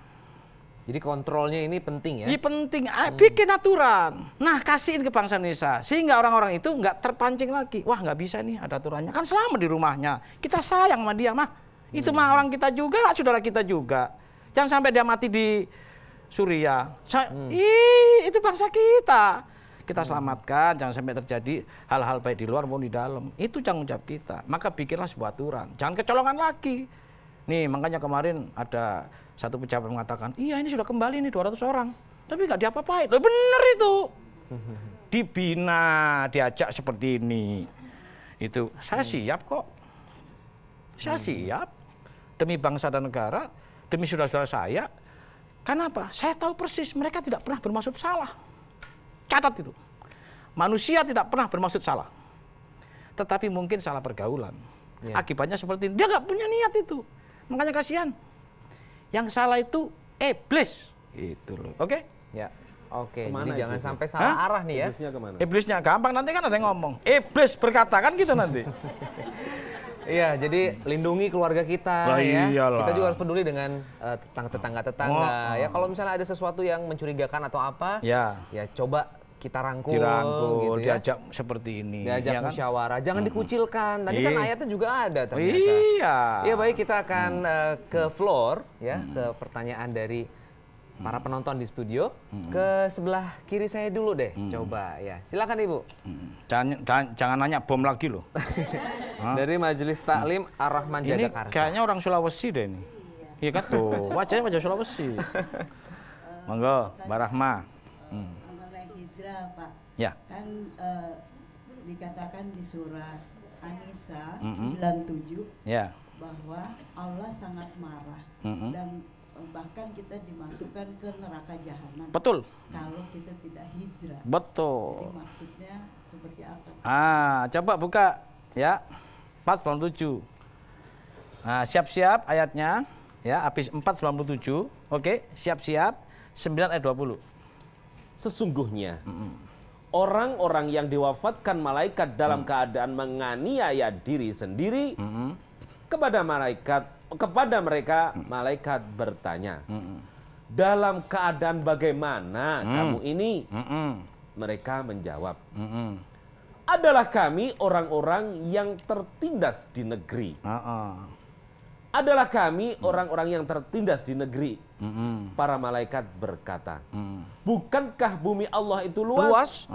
Jadi kontrolnya ini penting ya? Ini penting, bikin aturan. Nah, kasihin ke bangsa Indonesia. Sehingga orang-orang itu nggak terpancing lagi. Wah, nggak bisa nih ada aturannya. Kan selama di rumahnya. Kita sayang sama dia mah. Itu mah orang kita juga, saudara kita juga. Jangan sampai dia mati di Suriah. Itu bangsa kita. Kita selamatkan, jangan sampai terjadi hal-hal baik di luar maupun di dalam. Itu tanggung jawab kita. Maka bikinlah sebuah aturan. Jangan kecolongan lagi. Nih, makanya kemarin ada satu pejabat mengatakan, iya ini sudah kembali nih 200 orang. Tapi nggak diapa-apain. Loh bener itu. Dibina, diajak seperti ini. Itu, saya siap kok. Saya siap. Demi bangsa dan negara, demi saudara-saudara saya. Kenapa? Saya tahu persis mereka tidak pernah bermaksud salah. Catat itu. Manusia tidak pernah bermaksud salah. Tetapi mungkin salah pergaulan. Akibatnya seperti ini. Dia nggak punya niat itu. Makanya kasihan. Yang salah itu iblis. Itu loh. Oke? Ya. Oke. Kemana Jadi jangan iblisnya? sampai salah arah nih ya. Iblisnya kemana? Iblisnya gampang, nanti kan ada yang ngomong. Iblis berkata kan gitu nanti. Iya, jadi lindungi keluarga kita Lah, ya. iyalah. Kita juga harus peduli dengan tetangga-tetangga ya. Kalau misalnya ada sesuatu yang mencurigakan atau apa, ya coba kita rangkul, dirangkul, gitu ya. diajak seperti ini. Diajak ya kan? musyawarah, jangan dikucilkan. Tadi kan ayatnya juga ada ternyata. Iya. Ya baik, kita akan ke floor ya, ke pertanyaan dari para penonton di studio. Ke sebelah kiri saya dulu deh, coba ya. Silakan Ibu. Jangan nanya bom lagi loh. Dari Majelis Taklim Ar-Rahman Jagakarsa. Ini kayaknya orang Sulawesi deh ini. Iya kan tuh, wajahnya wajah Sulawesi. Monggo, Mbak Rahma. Mengenai hijrah, Pak. Ya. Kan dikatakan di surah An-Nisa 97 ya, bahwa Allah sangat marah dan bahkan kita dimasukkan ke neraka jahanam. Betul. Kalau kita tidak hijrah. Betul. Jadi maksudnya seperti apa? Coba buka ya. 497. Nah, siap-siap ayatnya ya, habis 497. Oke, siap-siap 9 ayat 20. Sesungguhnya orang-orang yang diwafatkan malaikat dalam keadaan menganiaya diri sendiri, kepada mereka malaikat bertanya, dalam keadaan bagaimana kamu ini? Mereka menjawab, adalah kami orang-orang yang tertindas di negeri. Adalah kami orang-orang yang tertindas di negeri. Para malaikat berkata, bukankah bumi Allah itu luas?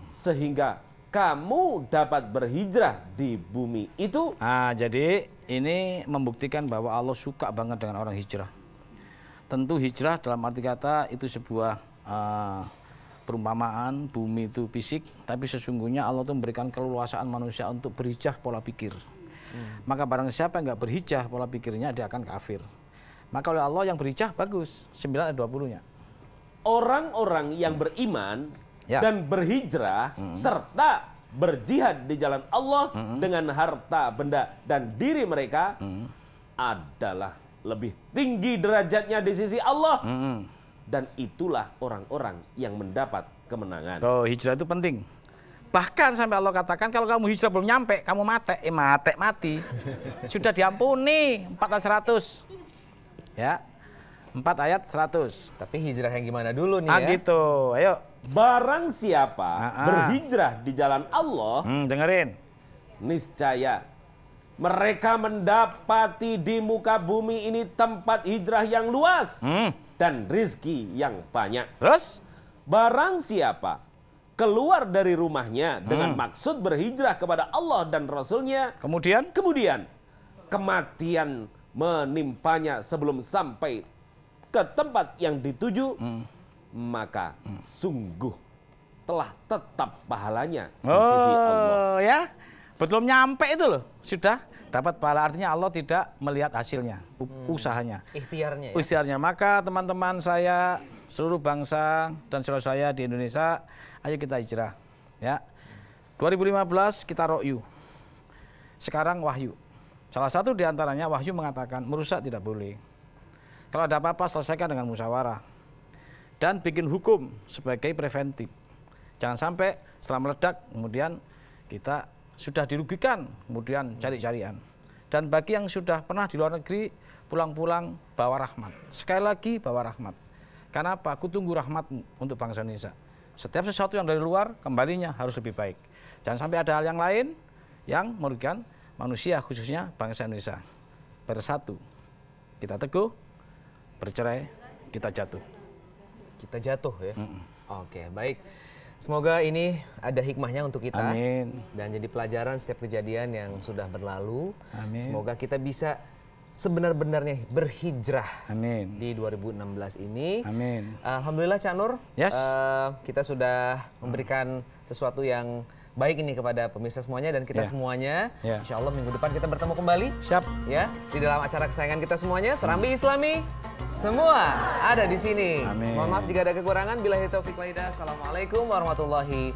Sehingga kamu dapat berhijrah di bumi itu? Jadi ini membuktikan bahwa Allah suka banget dengan orang hijrah. Tentu hijrah dalam arti kata itu sebuah perumpamaan, bumi itu fisik, tapi sesungguhnya Allah itu memberikan keleluasaan manusia untuk berhijrah pola pikir. Maka barang siapa yang nggak berhijrah pola pikirnya, dia akan kafir. Maka oleh Allah yang berhijrah bagus, 9 ayat 20-nya. Orang-orang yang beriman dan berhijrah serta berjihad di jalan Allah dengan harta benda dan diri mereka adalah lebih tinggi derajatnya di sisi Allah. Dan itulah orang-orang yang mendapat kemenangan. Tuh, hijrah itu penting. Bahkan sampai Allah katakan kalau kamu hijrah belum nyampe, kamu mati. Sudah diampuni 4 ayat 100. Ya. 4 ayat 100. Tapi hijrah yang gimana dulu nih ya? Gitu. Ayo. Barang siapa berhijrah di jalan Allah, dengerin. Niscaya mereka mendapati di muka bumi ini tempat hijrah yang luas dan rizki yang banyak. Terus? Barang siapa keluar dari rumahnya dengan maksud berhijrah kepada Allah dan Rasulnya, kemudian kematian menimpanya sebelum sampai ke tempat yang dituju, maka sungguh telah tetap pahalanya di sisi Allah. Ya, belum nyampe itu loh, sudah dapat pahala. Artinya Allah tidak melihat hasilnya, usahanya, ikhtiarnya. Ikhtiarnya. Maka teman-teman saya, seluruh bangsa dan saudara saya di Indonesia, ayo kita hijrah. Ya, 2015 kita ro'yu. Sekarang wahyu. Salah satu diantaranya wahyu mengatakan merusak tidak boleh. Kalau ada apa-apa selesaikan dengan musyawarah. Dan bikin hukum sebagai preventif. Jangan sampai setelah meledak kemudian kita sudah dirugikan, kemudian cari-carian. Dan bagi yang sudah pernah di luar negeri, pulang-pulang bawa rahmat. Sekali lagi bawa rahmat. Karena apa? Aku tunggu rahmatmu untuk bangsa Indonesia. Setiap sesuatu yang dari luar, kembalinya harus lebih baik. Jangan sampai ada hal yang lain yang merugikan manusia, khususnya bangsa Indonesia. Bersatu, kita teguh, bercerai, kita jatuh. Kita jatuh ya? Oke, baik. Semoga ini ada hikmahnya untuk kita. Amin. Dan jadi pelajaran setiap kejadian yang sudah berlalu. Amin. Semoga kita bisa sebenar-benarnya berhijrah. Amin. Di 2016 ini. Amin. Alhamdulillah Cak Nur, yes. Kita sudah memberikan sesuatu yang baik ini kepada pemirsa semuanya dan kita semuanya. Insya Allah minggu depan kita bertemu kembali. Siap. Ya, di dalam acara kesayangan kita semuanya, Serambi Islami. Semua ada di sini. Amin. Mohon maaf jika ada kekurangan. Billahi taufiq wal hidayah. Assalamualaikum warahmatullahi